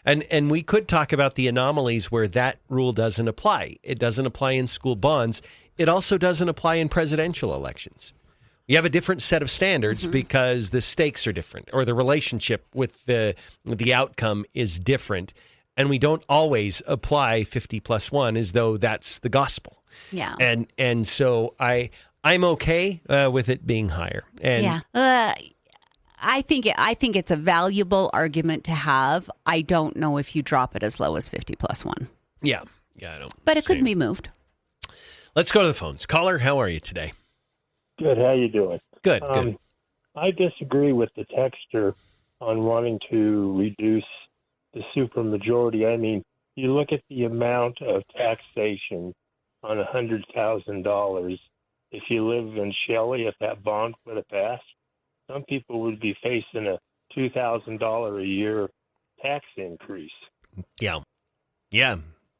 A: and we could talk about the anomalies where that rule doesn't apply. It doesn't apply in school bonds. It also doesn't apply in presidential elections. You have a different set of standards because the stakes are different, or the relationship with the outcome is different. And we don't always apply 50+1 as though that's the gospel.
F: Yeah.
A: And so I'm okay with it being higher. And
F: yeah. I think it's a valuable argument to have. I don't know if you drop it as low as 50+1.
A: Yeah. Yeah, I don't.
F: But it could be moved.
A: Let's go to the phones. Caller, how are you today?
I: Good. How you doing?
A: Good. Good.
I: I disagree with the texter on wanting to reduce the supermajority. I mean, you look at the amount of taxation on $100,000. If you live in Shelley, if that bond would have passed, some people would be facing a $2,000 a year tax increase.
A: Yeah. Yeah.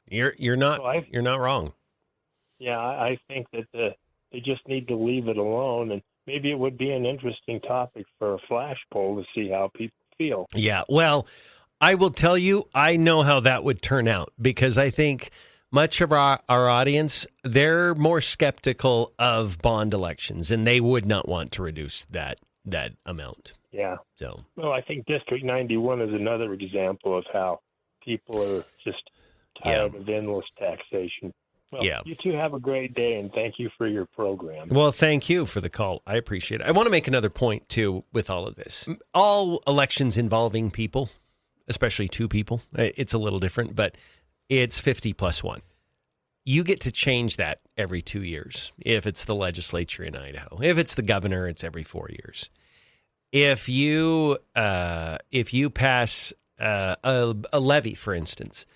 A: You're not wrong.
I: Yeah, I think that they just need to leave it alone, and maybe it would be an interesting topic for a flash poll to see how people feel.
A: Yeah, well, I will tell you, I know how that would turn out, because I think much of our audience, they're more skeptical of bond elections, and they would not want to reduce that amount.
I: Yeah.
A: So,
I: well, I think District 91 is another example of how people are just tired of endless taxation. Well, you two have a great day, and thank you for your program.
A: Well, thank you for the call. I appreciate it. I want to make another point, too, with all of this. All elections involving people, especially two people, it's a little different, but it's 50 plus one. You get to change that every 2 years. If it's the legislature in Idaho, if it's the governor, it's every 4 years. If you pass a levy, for instance,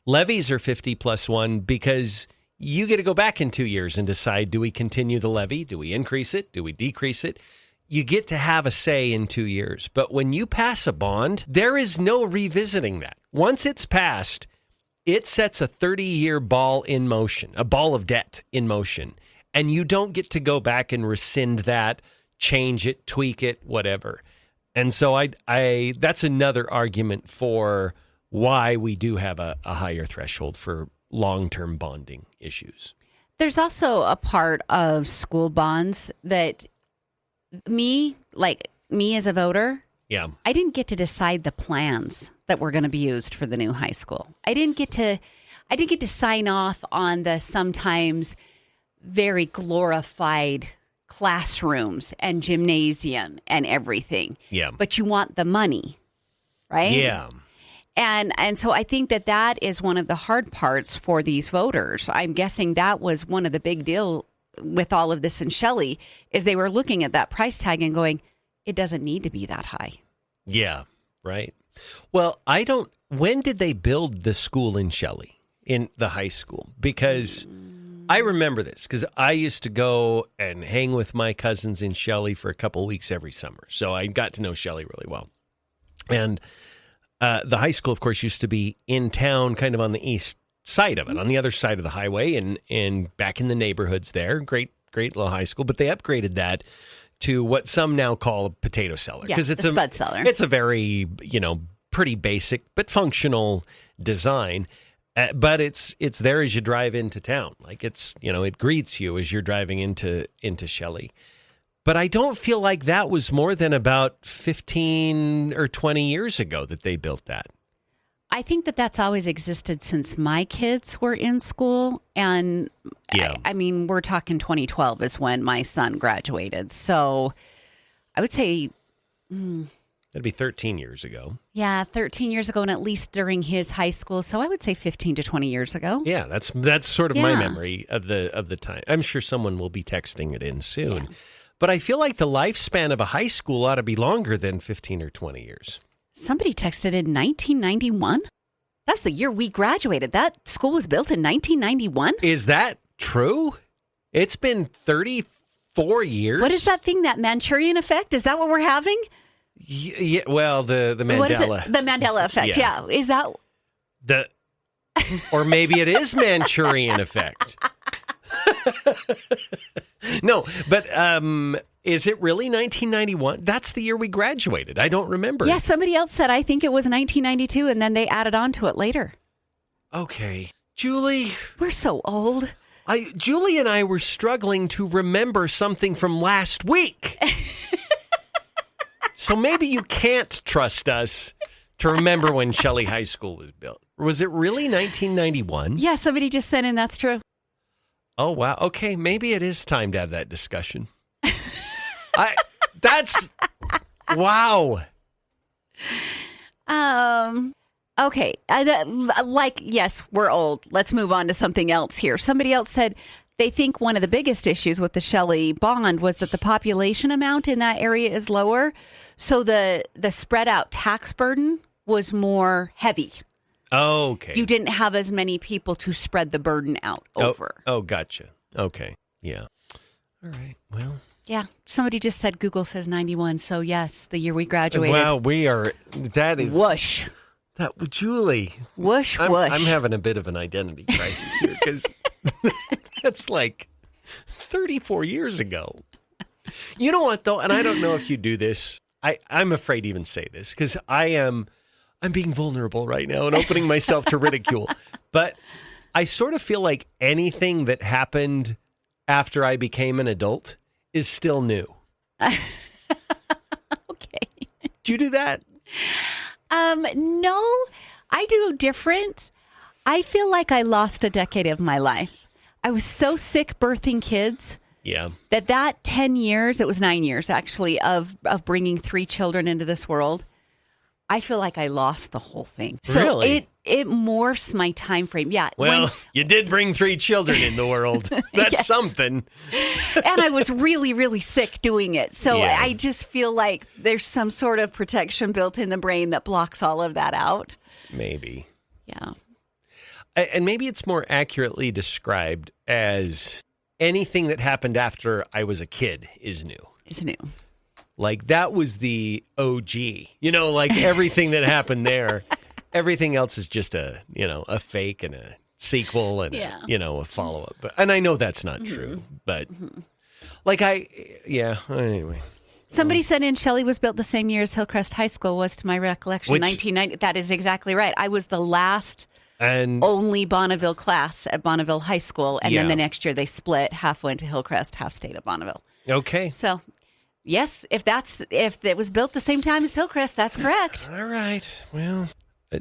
A: levies are 50 plus one because you get to go back in 2 years and decide, do we continue the levy? Do we increase it? Do we decrease it? You get to have a say in 2 years. But when you pass a bond, there is no revisiting that. Once it's passed, it sets a 30-year ball in motion, a ball of debt in motion. And you don't get to go back and rescind that, change it, tweak it, whatever. And so I that's another argument for why we do have a higher threshold for long-term bonding issues.
F: There's also a part of school bonds that me as a voter, I didn't get to decide the plans that were going to be used for the new high school. I didn't get to sign off on the sometimes very glorified classrooms and gymnasium and everything.
A: Yeah.
F: But you want the money, right?
A: Yeah.
F: And so I think that is one of the hard parts for these voters. I'm guessing that was one of the big deal with all of this in Shelley, is they were looking at that price tag and going, it doesn't need to be that high.
A: Yeah, right. Well, when did they build the school in Shelley, in the high school? Because I remember this, because I used to go and hang with my cousins in Shelley for a couple of weeks every summer. So I got to know Shelley really well. And the high school, of course, used to be in town, kind of on the east side of it, on the other side of the highway, and back in the neighborhoods there. Great little high school. But they upgraded that to what some now call a potato cellar.
F: Yeah, it's a spud cellar.
A: It's a very, pretty basic but functional design. But it's there as you drive into town. Like it greets you as you're driving into Shelley. But I don't feel like that was more than about 15 or 20 years ago that they built that.
F: I think that's always existed since my kids were in school. And I mean, we're talking 2012 is when my son graduated. So I would say...
A: That'd be 13 years ago.
F: Yeah, 13 years ago, and at least during his high school. So I would say 15 to 20 years ago.
A: Yeah, that's sort of my memory of the time. I'm sure someone will be texting it in soon. Yeah. But I feel like the lifespan of a high school ought to be longer than 15 or 20 years.
F: Somebody texted in 1991. That's the year we graduated. That school was built in 1991.
A: Is that true? It's been 34 years.
F: What is that thing, that Manchurian effect? Is that what we're having?
A: Yeah, well, the Mandela.
F: What is it? The Mandela effect, yeah. Is that...
A: Or maybe it is Manchurian effect. No, but is it really 1991? That's the year we graduated. I don't remember.
F: Yeah, somebody else said, I think it was 1992, and then they added on to it later.
A: Okay. Julie.
F: We're so old.
A: Julie and I were struggling to remember something from last week. So maybe you can't trust us to remember when Shelley High School was built. Was it really 1991?
F: Yeah, somebody just sent in, that's true.
A: Oh, wow. Okay, maybe it is time to have that discussion. Wow.
F: Okay. Yes, we're old. Let's move on to something else here. Somebody else said they think one of the biggest issues with the Shelley bond was that the population amount in that area is lower. So the spread out tax burden was more heavy.
A: Oh, okay.
F: You didn't have as many people to spread the burden out over.
A: Oh, gotcha. Okay. Yeah. All right. Well.
F: Yeah. Somebody just said Google says 91. So, yes, the year we graduated.
A: Wow, that is.
F: Whoosh.
A: Julie.
F: Whoosh, whoosh.
A: I'm having a bit of an identity crisis here because that's like 34 years ago. You know what, though? And I don't know if you do this. I'm afraid to even say this because I'm being vulnerable right now and opening myself to ridicule. But I sort of feel like anything that happened after I became an adult is still new.
F: Okay.
A: Do you do that?
F: No. I do different. I feel like I lost a decade of my life. I was so sick birthing kids.
A: Yeah.
F: That 10 years, it was 9 years actually, of bringing 3 children into this world. I feel like I lost the whole thing. So
A: really?
F: It morphs my time frame. Yeah.
A: Well, you did bring 3 children in the world. That's something.
F: And I was really, really sick doing it. So
A: yeah.
F: I just feel like there's some sort of protection built in the brain that blocks all of that out.
A: Maybe.
F: Yeah.
A: And maybe it's more accurately described as anything that happened after I was a kid is new.
F: Is new.
A: Like that was the OG, like everything that happened there, everything else is just a fake and a sequel and, a follow-up. And I know that's not true, but anyway.
F: Somebody sent in, Shelley was built the same year as Hillcrest High School was, to my recollection, 1990. That is exactly right. I was the last and only Bonneville class at Bonneville High School. And then the next year they split. Half went to Hillcrest, half stayed at Bonneville.
A: Okay.
F: So, yes, if it was built the same time as Hillcrest, that's correct.
A: All right. Well,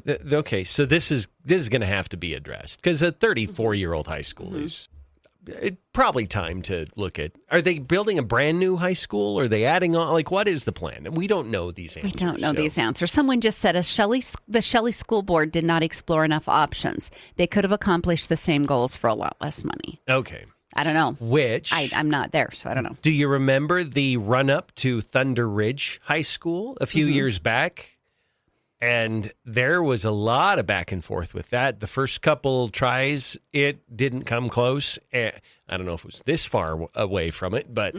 A: okay. So this is going to have to be addressed because a 34-year-old high school is probably time to look at. Are they building a brand new high school? Or are they adding on? Like, what is the plan? And we don't know these answers.
F: We don't know these answers. Someone just said the Shelley School Board did not explore enough options. They could have accomplished the same goals for a lot less money.
A: Okay.
F: I don't know. I'm not there, so I don't know.
A: Do you remember the run-up to Thunder Ridge High School a few years back? And there was a lot of back and forth with that. The first couple tries, it didn't come close. I don't know if it was this far away from it, but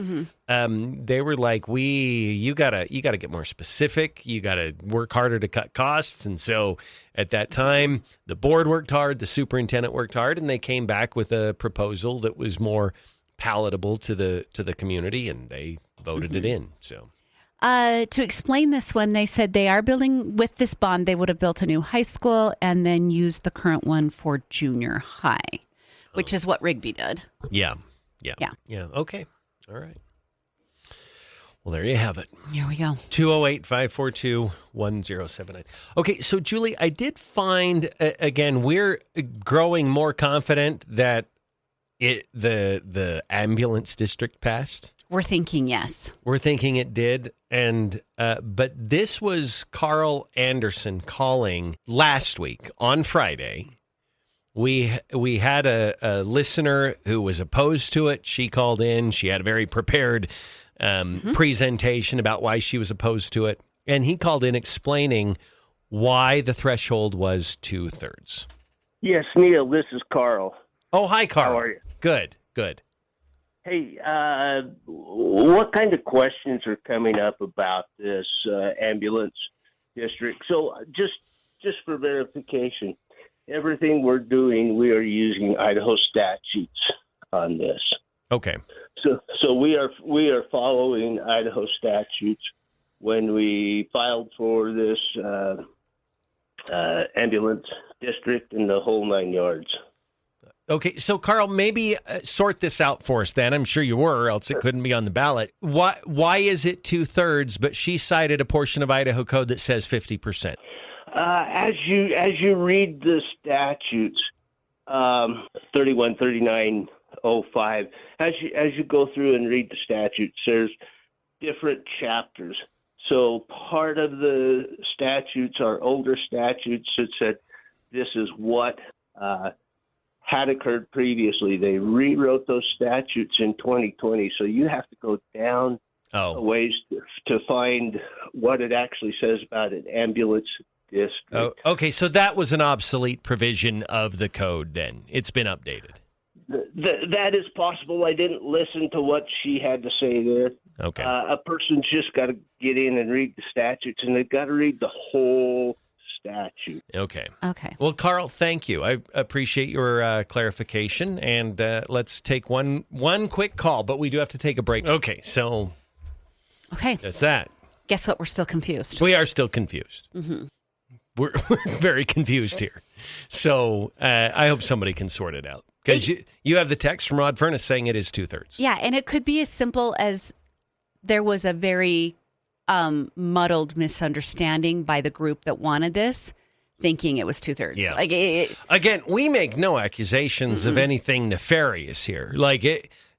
A: they were like, you gotta get more specific. You gotta work harder to cut costs. And so at that time, the board worked hard, the superintendent worked hard, and they came back with a proposal that was more palatable to the community, and they voted it in. So.
F: To explain this one, they said they are building, with this bond, they would have built a new high school and then used the current one for junior high, which is what Rigby did.
A: Yeah. Okay. All right. Well, there you have it.
F: Here we go.
A: 208-542-1079. Okay, so Julie, I did find, again, we're growing more confident that the ambulance district passed.
F: We're thinking yes.
A: We're thinking it did. And but this was Carl Anderson calling last week on Friday. We had a listener who was opposed to it. She called in. She had a very prepared presentation about why she was opposed to it. And he called in explaining why the threshold was 2/3.
J: Yes, Neal, this is Carl.
A: Oh, hi, Carl.
J: How are you?
A: Good.
J: Hey, what kind of questions are coming up about this ambulance district? So just for verification, everything we're doing, we are using Idaho statutes on this.
A: Okay.
J: So we are following Idaho statutes when we filed for this ambulance district in the whole 9 yards.
A: Okay, so Carl, maybe sort this out for us then. I'm sure you were, or else it couldn't be on the ballot. Why is it 2/3, but she cited a portion of Idaho code that says 50%?
J: As you read the statutes, 31, 39, 05, as you go through and read the statutes, there's different chapters. So part of the statutes are older statutes that said this is what had occurred previously. They rewrote those statutes in 2020, so you have to go down a ways to find what it actually says about an ambulance district.
A: Oh, okay, so that was an obsolete provision of the code then. It's been updated.
J: That is possible. I didn't listen to what she had to say there.
A: Okay.
J: A person's just got to get in and read the statutes, and they've got to read the whole statute.
A: Okay. Well, Carl, thank you. I appreciate your clarification, and let's take one quick call, but we do have to take a break. Okay, so that's that.
F: Guess what? We're still confused.
A: We are still confused.
F: Mm-hmm.
A: We're very confused here. So I hope somebody can sort it out. Because you have the text from Rod Furness saying it is 2/3.
F: Yeah, and it could be as simple as there was a very muddled misunderstanding by the group that wanted this. thinking it was 2/3.
A: Yeah. Again, we make no accusations of anything nefarious here.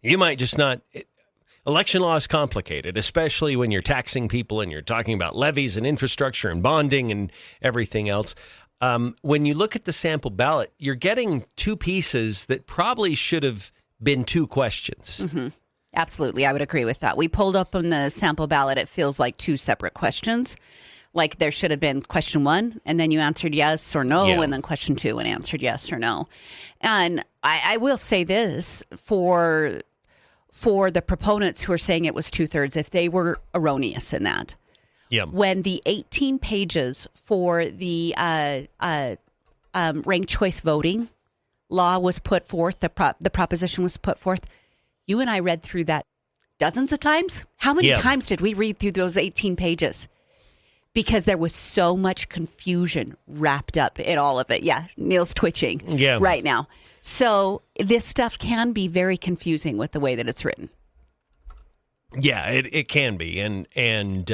A: You might just not. Election law is complicated, especially when you're taxing people and you're talking about levies and infrastructure and bonding and everything else. When you look at the sample ballot, you're getting two pieces that probably should have been two questions.
F: Mm-hmm. Absolutely. I would agree with that. We pulled up on the sample ballot. It feels like two separate questions. Like there should have been question 1, and then you answered yes or no, and then question 2 and answered yes or no. And I will say this for the proponents who are saying it was 2/3, if they were erroneous in that.
A: Yeah.
F: When the 18 pages for the ranked choice voting law was put forth, the proposition was put forth, you and I read through that dozens of times. How many times did we read through those 18 pages? Because there was so much confusion wrapped up in all of it. Yeah, Neal's twitching right now. So this stuff can be very confusing with the way that it's written.
A: Yeah, it can be. And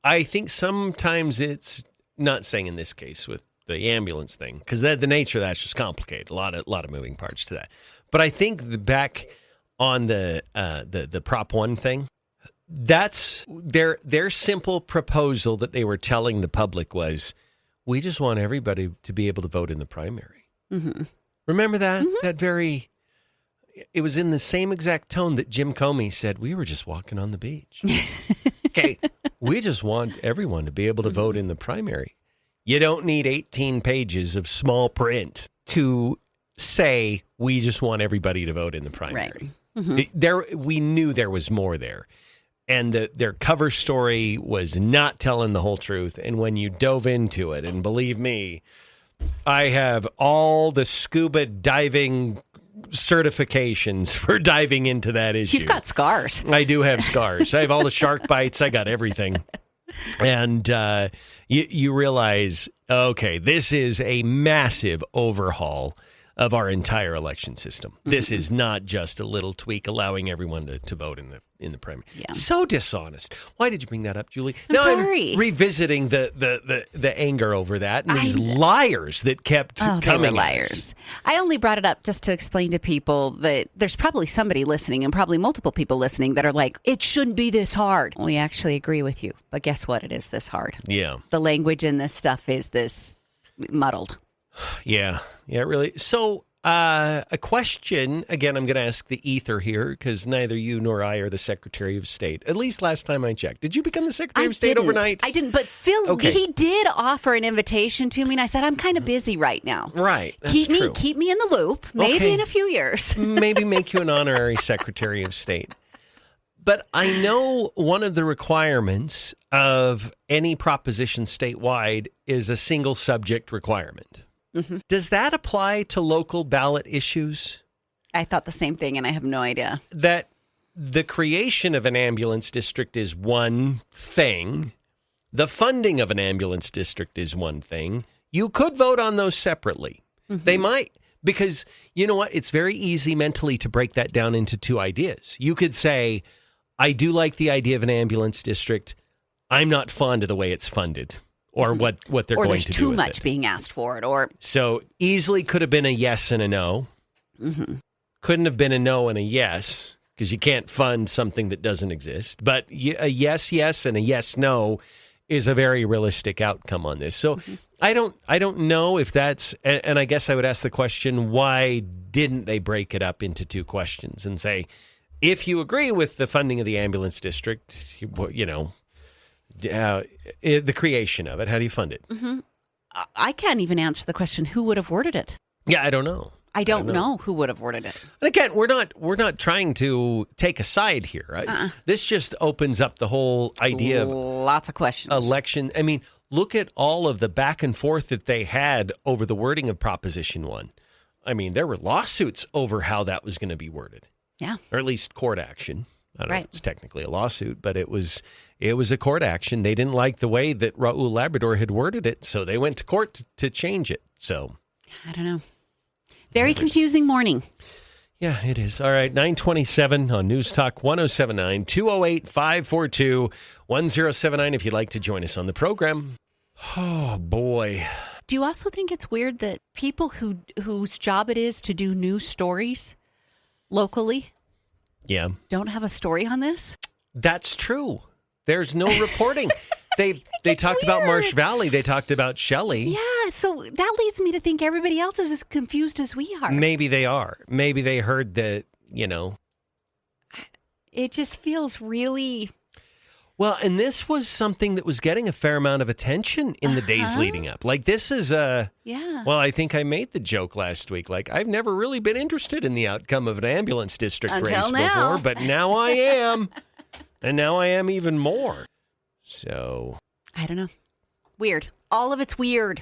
A: I think sometimes it's not saying in this case with the ambulance thing, because the nature of that's just complicated. A lot of moving parts to that. But I think back on the Prop 1 thing, that's their simple proposal that they were telling the public was, we just want everybody to be able to vote in the primary.
F: Mm-hmm.
A: Remember that? Mm-hmm. It was in the same exact tone that Jim Comey said, we were just walking on the beach. Okay, we just want everyone to be able to vote in the primary. You don't need 18 pages of small print to say, we just want everybody to vote in the primary.
F: Right. Mm-hmm.
A: We knew there was more there. And their cover story was not telling the whole truth. And when you dove into it, and believe me, I have all the scuba diving certifications for diving into that issue.
F: You've got scars.
A: I do have scars. I have all the shark bites. I got everything. And you realize, okay, this is a massive overhaul of our entire election system. This is not just a little tweak allowing everyone to vote in the primary.
F: Yeah.
A: So dishonest. Why did you bring that up, Julie?
F: I'm sorry.
A: I'm revisiting the anger over that and these liars that kept coming.
F: They were liars. I only brought it up just to explain to people that there's probably somebody listening and probably multiple people listening that are like, it shouldn't be this hard. We actually agree with you. But guess what? It is this hard.
A: Yeah.
F: The language in this stuff is this muddled.
A: Yeah, really. So a question, again, I'm going to ask the ether here because neither you nor I are the Secretary of State, at least last time I checked. Did you become the Secretary of State overnight?
F: I didn't, but Phil, he did offer an invitation to me, and I said, I'm kind of busy right now.
A: Right, that's
F: true. Keep me in the loop, maybe in a few years.
A: Maybe make you an honorary Secretary of State. But I know one of the requirements of any proposition statewide is a single subject requirement.
F: Mm-hmm.
A: Does that apply to local ballot issues?
F: I thought the same thing, and I have no idea.
A: That the creation of an ambulance district is one thing. The funding of an ambulance district is one thing. You could vote on those separately. Mm-hmm. They might, because you know what? It's very easy mentally to break that down into two ideas. You could say, I do like the idea of an ambulance district. I'm not fond of the way it's funded. Or what they're going to do with it. Or
F: there's too much being asked for it.
A: So easily could have been a yes and a no.
F: Mm-hmm.
A: Couldn't have been a no and a yes because you can't fund something that doesn't exist. But a yes, and a yes, no is a very realistic outcome on this. So I don't know if that's, and I guess I would ask the question, why didn't they break it up into two questions and say, if you agree with the funding of the ambulance district, the creation of it, how do you fund it?
F: Mm-hmm. I can't even answer the question, who would have worded it?
A: Yeah, I don't know.
F: I don't know who would have worded it.
A: And again, we're not trying to take a side here. This just opens up the whole idea of
F: lots of questions.
A: Election. I mean, look at all of the back and forth that they had over the wording of Proposition 1. I mean, there were lawsuits over how that was going to be worded.
F: Yeah.
A: Or at least court action. I don't know if it's technically a lawsuit, but it was a court action. They didn't like the way that Raul Labrador had worded it, so they went to court to change it. So
F: I don't know. Very confusing morning.
A: Yeah, it is. All right, 9:27 on News Talk 1079, 208-542-1079 if you'd like to join us on the program. Oh, boy.
F: Do you also think it's weird that people whose job it is to do news stories locally don't have a story on this?
A: That's true. There's no reporting. They talked about Marsh Valley. They talked about Shelley.
F: Yeah, so that leads me to think everybody else is as confused as we are.
A: Maybe they are. Maybe they heard that,
F: It just feels really...
A: Well, and this was something that was getting a fair amount of attention in the days leading up. Like, this is a...
F: Yeah.
A: Well, I think I made the joke last week. Like, I've never really been interested in the outcome of an ambulance district race before, but now I am. And now I am even more. So...
F: I don't know. Weird. All of it's weird.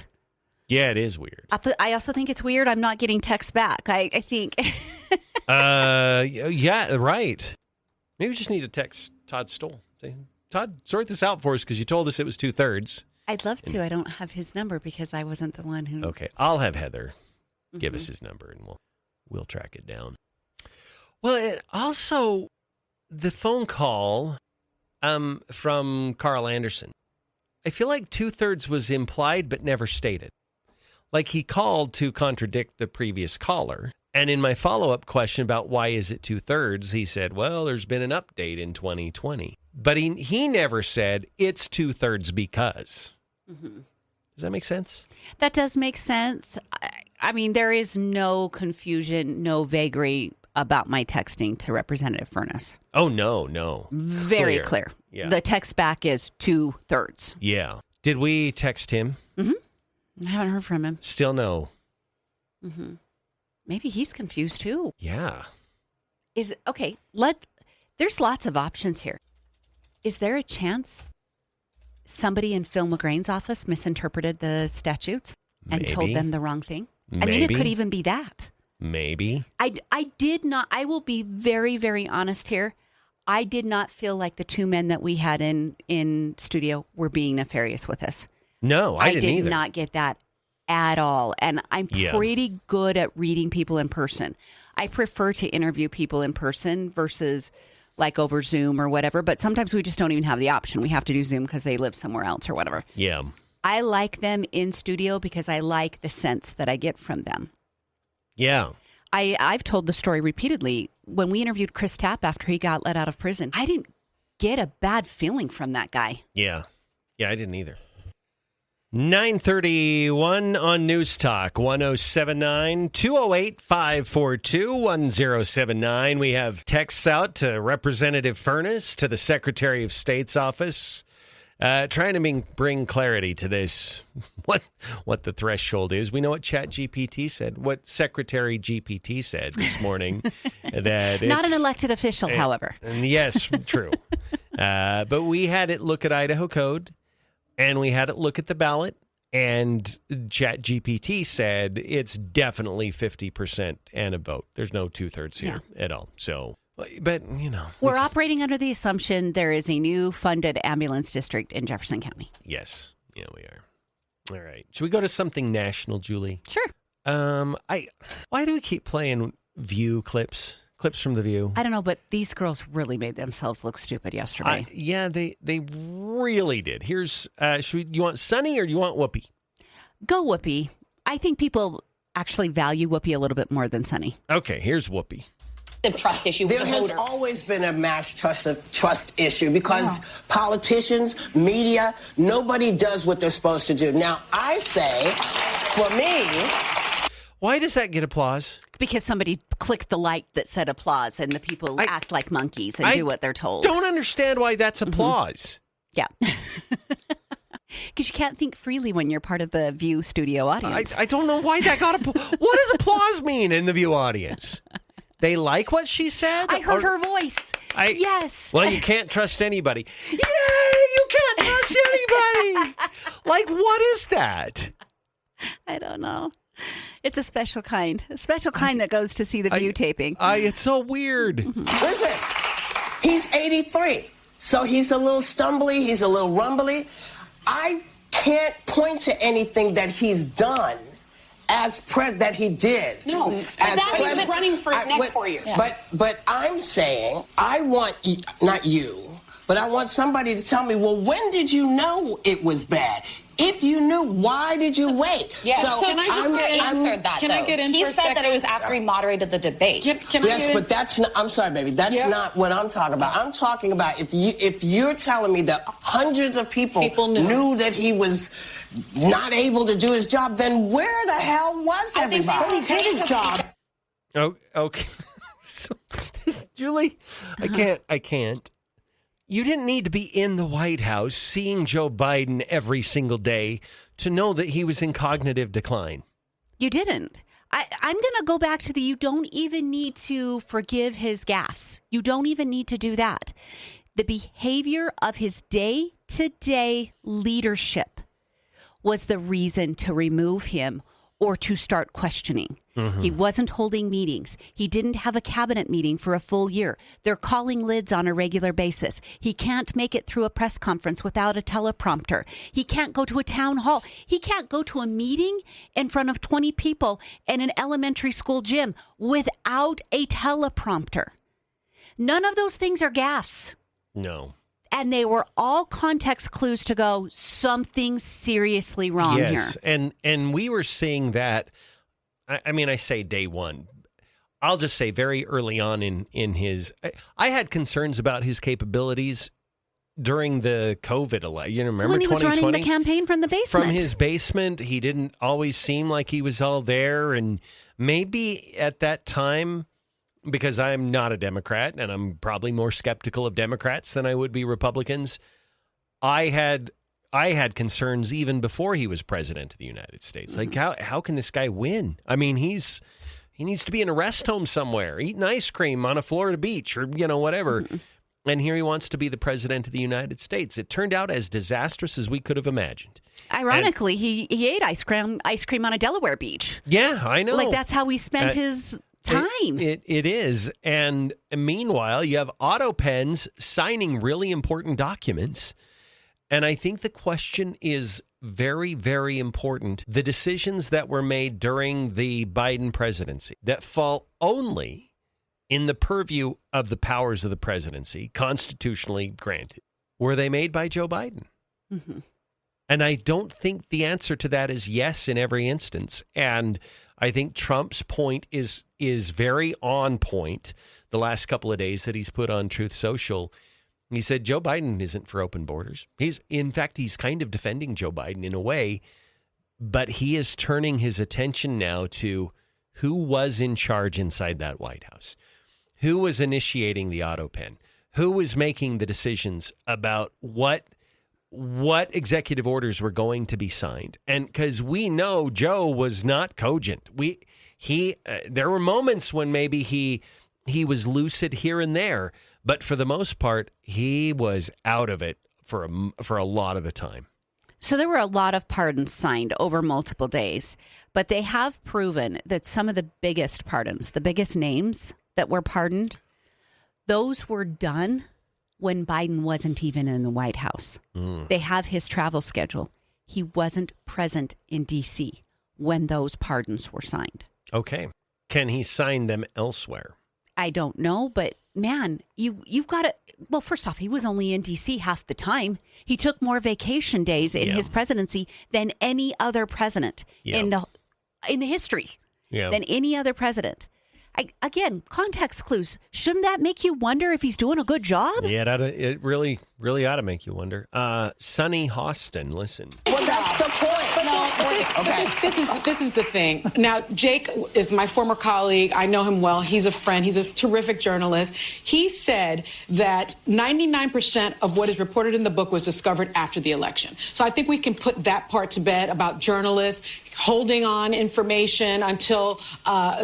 A: Yeah, it is weird.
F: I also think it's weird I'm not getting texts back. I think...
A: Yeah, right. Maybe we just need to text Todd Stoll. Say, Todd, sort this out for us because you told us it was 2/3.
F: I'd love to. I don't have his number because I wasn't the one who...
A: Okay, I'll have Heather give us his number and we'll track it down. Well, it also, the phone call from Carl Anderson, I feel like 2/3 was implied but never stated. Like he called to contradict the previous caller. And in my follow-up question about why is it 2/3, he said, well, there's been an update in 2020. But he never said it's 2/3 because. Mm-hmm. Does that make sense?
F: That does make sense. I mean, there is no confusion, no vagary about my texting to Representative Furness.
A: Oh, no.
F: Very clear.
A: Yeah.
F: The text back is 2/3.
A: Yeah. Did we text him?
F: Mm-hmm. I haven't heard from him.
A: Still no.
F: Mm-hmm. Maybe he's confused too.
A: Yeah.
F: There's lots of options here. Is there a chance somebody in Phil McGrain's office misinterpreted the statutes and told them the wrong thing?
A: Maybe.
F: I mean, it could even be that.
A: Maybe.
F: I did not. I will be very, very honest here. I did not feel like the two men that we had in studio were being nefarious with us.
A: No, I didn't either.
F: I did not get that at all. And I'm pretty good at reading people in person. I prefer to interview people in person versus like over Zoom or whatever. But sometimes we just don't even have the option. We have to do Zoom because they live somewhere else or whatever.
A: Yeah.
F: I like them in studio because I like the sense that I get from them.
A: Yeah.
F: I've told the story repeatedly. When we interviewed Chris Tapp after he got let out of prison, I didn't get a bad feeling from that guy.
A: Yeah. Yeah, I didn't either. 9:31 on News Talk 1079 208-542 1079. We have texts out to Representative Furness, to the Secretary of State's office, trying to bring clarity to this, what the threshold is. We know what ChatGPT said, what Secretary GPT said this morning. That
F: Not an elected official, however.
A: Yes, true. But we had it look at Idaho code. And we had it look at the ballot, and ChatGPT said it's definitely 50% and a vote. There's no 2/3 here at all. So, but,
F: We're operating under the assumption there is a new funded ambulance district in Jefferson County.
A: Yes. Yeah, we are. All right. Should we go to something national, Julie?
F: Sure.
A: Why do we keep playing View clips? Clips from The View.
F: I don't know, but these girls really made themselves look stupid yesterday.
A: Yeah, they really did. Here's, you want Sunny or do you want Whoopi?
F: Go Whoopi. I think people actually value Whoopi a little bit more than Sunny.
A: Okay, here's Whoopi.
K: The trust issue.
L: There has always been a mass trust issue because politicians, media, nobody does what they're supposed to do. Now, I say, for me...
A: Why does that get applause?
F: Because somebody clicked the like that said applause and the people act like monkeys and do what they're told.
A: Don't understand why that's applause.
F: Yeah. Because you can't think freely when you're part of the View studio audience.
A: I don't know why that got applause. What does applause mean in the View audience? They like what she said?
F: I heard her voice. Yes.
A: Well, you can't trust anybody. Yay! You can't trust anybody. Like, what is that?
F: I don't know. It's a special kind that goes to see the View taping.
A: It's so weird.
L: Listen, he's 83, so he's a little stumbly, he's a little rumbly. I can't point to anything that he's done that he did.
K: No, but that he's running for his next 4 years.
L: Yeah. But I'm saying, I want, not you, but I want somebody to tell me, well, when did you know it was bad? If you knew, why did you wait?
K: Yeah. So can I get in? He said that it was after he moderated the debate.
L: Yes, but that's not, I'm sorry, baby. That's not what I'm talking about. I'm talking about if you're telling me that hundreds of people knew that he was not able to do his job, then where the hell was everybody?
K: He did his job.
A: Oh, okay. So, Julie, I can't. You didn't need to be in the White House seeing Joe Biden every single day to know that he was in cognitive decline.
F: You didn't. I'm going to go back to you don't even need to forgive his gaffes. You don't even need to do that. The behavior of his day-to-day leadership was the reason to remove him or to start questioning. Mm-hmm. He wasn't holding meetings. He didn't have a cabinet meeting for a full year. They're calling lids on a regular basis. He can't make it through a press conference without a teleprompter. He can't go to a town hall. He can't go to a meeting in front of 20 people in an elementary school gym without a teleprompter. None of those things are gaffes.
A: No.
F: And they were all context clues to go, something seriously wrong here.
A: Yes, and we were seeing that, I mean, I say day one. I'll just say very early on in his, I had concerns about his capabilities during the COVID election. You remember
F: when he was
A: 2020?
F: Running the campaign from the basement.
A: From his basement, he didn't always seem like he was all there. And maybe at that time, because I'm not a Democrat and I'm probably more skeptical of Democrats than I would be Republicans, I had concerns even before he was president of the United States. Like, how can this guy win? I mean, he needs to be in a rest home somewhere, eating ice cream on a Florida beach or, whatever. Mm-hmm. And here he wants to be the president of the United States. It turned out as disastrous as we could have imagined.
F: Ironically, he ate ice cream on a Delaware beach.
A: Yeah, I know.
F: Like, that's how he spent his time.
A: It is. And meanwhile, you have auto pens signing really important documents. And I think the question is very, very important. The decisions that were made during the Biden presidency that fall only in the purview of the powers of the presidency, constitutionally granted, were they made by Joe Biden? Mm-hmm. And I don't think the answer to that is yes in every instance. And I think Trump's point is very on point the last couple of days that he's put on Truth Social. He said Joe Biden isn't for open borders. He's kind of defending Joe Biden in a way, but he is turning his attention now to who was in charge inside that White House, who was initiating the auto pen, who was making the decisions about what executive orders were going to be signed. And because we know Joe was not cogent. There were moments when maybe he was lucid here and there, but for the most part, he was out of it for a lot of the time.
F: So there were a lot of pardons signed over multiple days, but they have proven that some of the biggest pardons, the biggest names that were pardoned, those were done when Biden wasn't even in the White House. They have his travel schedule. He wasn't present in D.C. when those pardons were signed.
A: Okay. Can he sign them elsewhere?
F: I don't know, but man, you've got to. Well, first off, he was only in D.C. half the time. He took more vacation days in his presidency than any other president in the history than any other president. Again, context clues. Shouldn't that make you wonder if he's doing a good job?
A: Yeah, it really ought to make you wonder. Sonny Hostin, listen.
L: Well, that's the point.
M: This is the thing. Now, Jake is my former colleague. I know him well. He's a friend. He's a terrific journalist. He said that 99% of what is reported in the book was discovered after the election. So I think we can put that part to bed about journalists holding on information until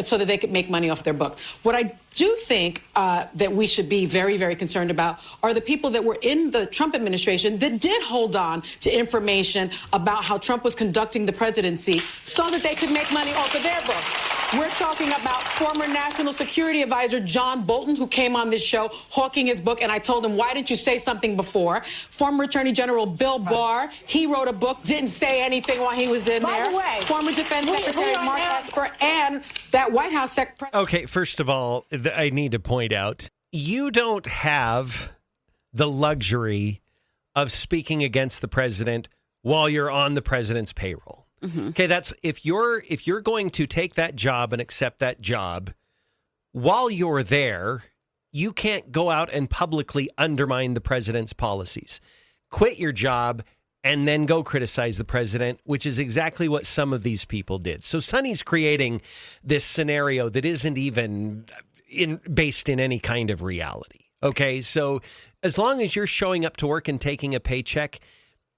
M: so that they could make money off their book. What I do think that we should be very, very concerned about are the people that were in the Trump administration that did hold on to information about how Trump was conducting the presidency so that they could make money off of their book. We're talking about former National Security Advisor John Bolton, who came on this show hawking his book, and I told him, why didn't you say something before? Former Attorney General Bill Barr, he wrote a book, didn't say anything while he was in there. By the way, former Defense Secretary Mark Esper and that White House Secretary.
A: Okay, first of all, I need to point out, you don't have the luxury of speaking against the president while you're on the president's payroll. Mm-hmm. Okay, that's if you're going to take that job and accept that job while you're there, you can't go out and publicly undermine the president's policies. Quit your job and then go criticize the president, which is exactly what some of these people did. So Sonny's creating this scenario that isn't even based in any kind of reality. Okay, so as long as you're showing up to work and taking a paycheck,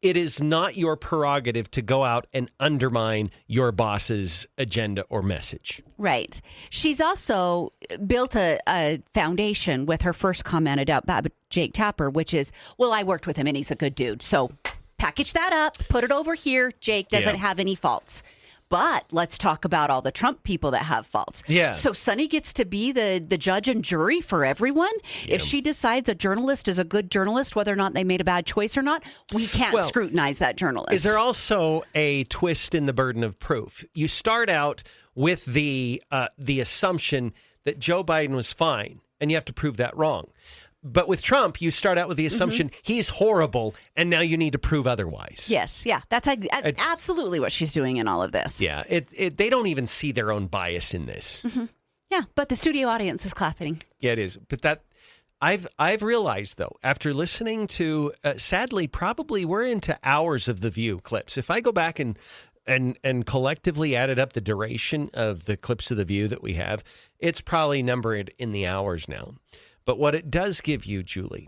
A: it is not your prerogative to go out and undermine your boss's agenda or message.
F: Right. She's also built a foundation with her first comment about Jake Tapper, which is, well, I worked with him and he's a good dude. So package that up, put it over here. Jake doesn't have any faults. But let's talk about all the Trump people that have faults.
A: Yeah.
F: So Sonny gets to be the judge and jury for everyone. Yeah. If she decides a journalist is a good journalist, whether or not they made a bad choice or not, we can't scrutinize that journalist.
A: Is there also a twist in the burden of proof? You start out with the assumption that Joe Biden was fine, and you have to prove that wrong. But with Trump, you start out with the assumption he's horrible, and now you need to prove otherwise.
F: Yes, yeah. That's absolutely what she's doing in all of this.
A: Yeah, they don't even see their own bias in this.
F: Mm-hmm. Yeah, but the studio audience is clapping.
A: Yeah, it is. But that I've realized, though, after listening to, sadly, probably we're into hours of The View clips. If I go back and collectively added up the duration of the clips of The View that we have, it's probably numbered in the hours now. But what it does give you, Julie,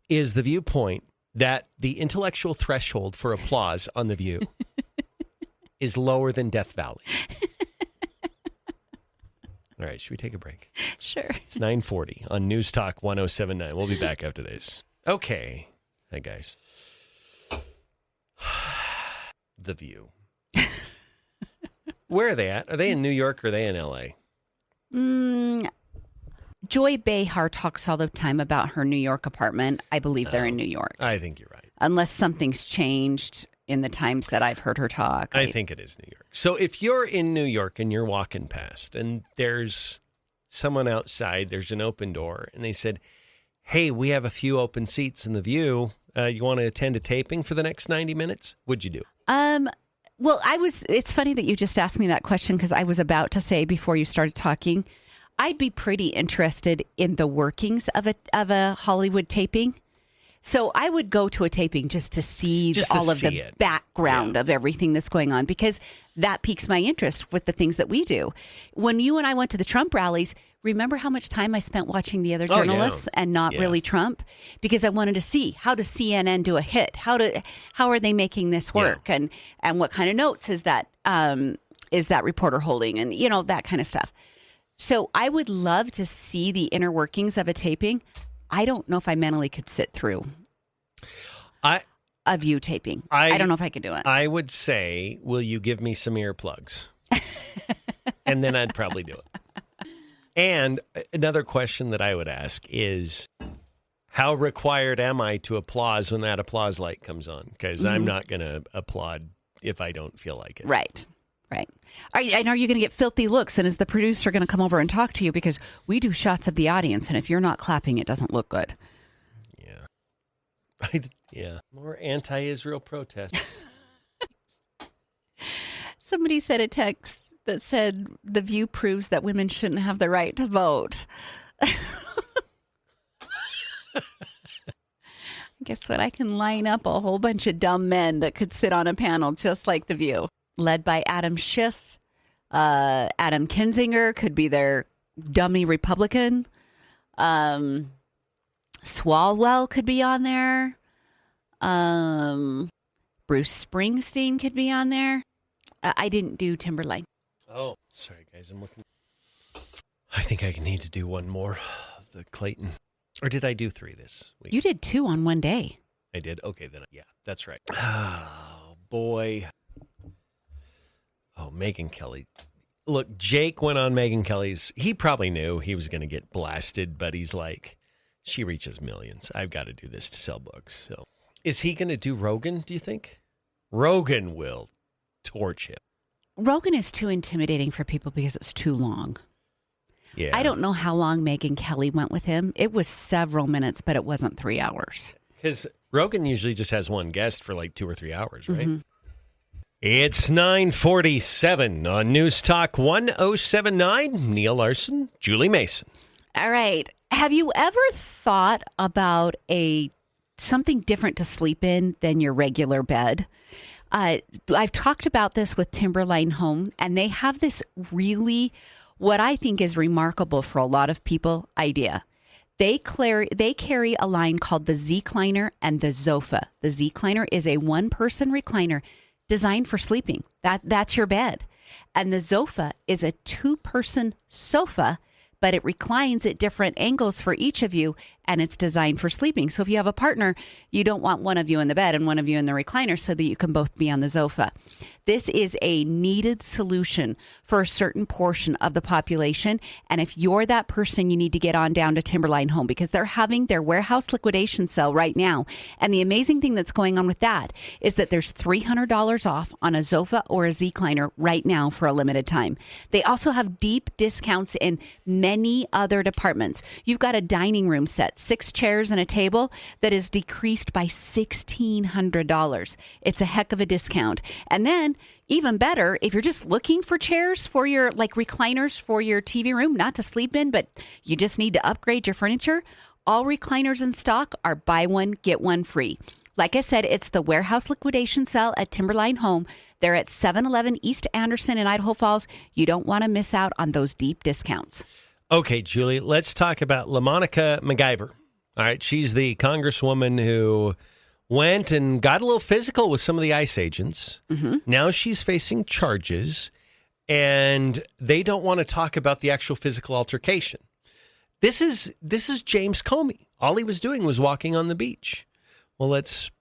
A: is the viewpoint that the intellectual threshold for applause on The View is lower than Death Valley. All right, should we take a break?
F: Sure.
A: It's 9:40 on News Talk 107.9. We'll be back after this. Okay. Hi, guys. The View. Where are they at? Are they in New York or are they in L.A.?
F: Joy Behar talks all the time about her New York apartment. I believe they're in New York.
A: I think you're right.
F: Unless something's changed in the times that I've heard her talk.
A: I think it is New York. So if you're in New York and you're walking past and there's someone outside, there's an open door, and they said, hey, we have a few open seats in The View. You want to attend a taping for the next 90 minutes? What'd you do?
F: Well, it's funny that you just asked me that question because I was about to say before you started talking, I'd be pretty interested in the workings of a Hollywood taping. So I would go to a taping just to see all of the background of everything that's going on, because that piques my interest with the things that we do. When you and I went to the Trump rallies, remember how much time I spent watching the other journalists and not really Trump? Because I wanted to see, how does CNN do a hit? How are they making this work? And what kind of notes is that reporter holding? And, that kind of stuff. So I would love to see the inner workings of a taping. I don't know if I mentally could sit through a View taping. I don't know if I could do it.
A: I would say, will you give me some earplugs? And then I'd probably do it. And another question that I would ask is, how required am I to applause when that applause light comes on? Because I'm not going to applaud if I don't feel like it.
F: Right. Are you going to get filthy looks? And is the producer going to come over and talk to you? Because we do shots of the audience, and if you're not clapping, it doesn't look good.
A: Yeah. More anti-Israel protests.
F: Somebody said a text that said, The View proves that women shouldn't have the right to vote. Guess what? I can line up a whole bunch of dumb men that could sit on a panel just like The View. Led by Adam Schiff. Adam Kinzinger could be their dummy Republican. Swalwell could be on there. Bruce Springsteen could be on there. I didn't do Timberlake.
A: Oh, sorry, guys. I'm looking. I think I need to do one more of the Clayton. Or did I do 3 this week?
F: You did 2 on one day.
A: I did? Okay, then. Yeah, that's right. Oh, boy. Oh, Megyn Kelly. Look, Jake went on Megyn Kelly's. He probably knew he was going to get blasted, but he's like, she reaches millions. I've got to do this to sell books. So, is he going to do Rogan, do you think? Rogan will torch him.
F: Rogan is too intimidating for people because it's too long.
A: Yeah.
F: I don't know how long Megyn Kelly went with him. It was several minutes, but it wasn't 3 hours.
A: Because Rogan usually just has one guest for like 2 or 3 hours, right? Mm-hmm. It's 9:47 on News Talk 1079. Neal Larson, Julie Mason.
F: All right. Have you ever thought about something different to sleep in than your regular bed? I've talked about this with Timberline Home, and they have this really, what I think is remarkable for a lot of people, idea. They carry a line called the Z-Cliner and the Zofa. The Z-Cliner is a one-person recliner designed for sleeping. That's your bed. And the Zofa is a two-person sofa, but it reclines at different angles for each of you, and it's designed for sleeping. So if you have a partner, you don't want one of you in the bed and one of you in the recliner so that you can both be on the Zofa. This is a needed solution for a certain portion of the population. And if you're that person, you need to get on down to Timberline Home because they're having their warehouse liquidation sale right now. And the amazing thing that's going on with that is that there's $300 off on a Zofa or a Z-Cliner right now for a limited time. They also have deep discounts in many other departments. You've got a dining room set, 6 chairs and a table that is decreased by $1,600. It's a heck of a discount. And then even better, if you're just looking for chairs for your, like recliners for your TV room, not to sleep in, but you just need to upgrade your furniture, all recliners in stock are buy one, get one free. Like I said, it's the warehouse liquidation sale at Timberline Home. They're at 711 East Anderson in Idaho Falls. You don't want to miss out on those deep discounts.
A: Okay, Julie, let's talk about LaMonica MacGyver. All right, she's the congresswoman who went and got a little physical with some of the ICE agents. Mm-hmm. Now she's facing charges, and they don't want to talk about the actual physical altercation. This is James Comey. All he was doing was walking on the beach. Well, let's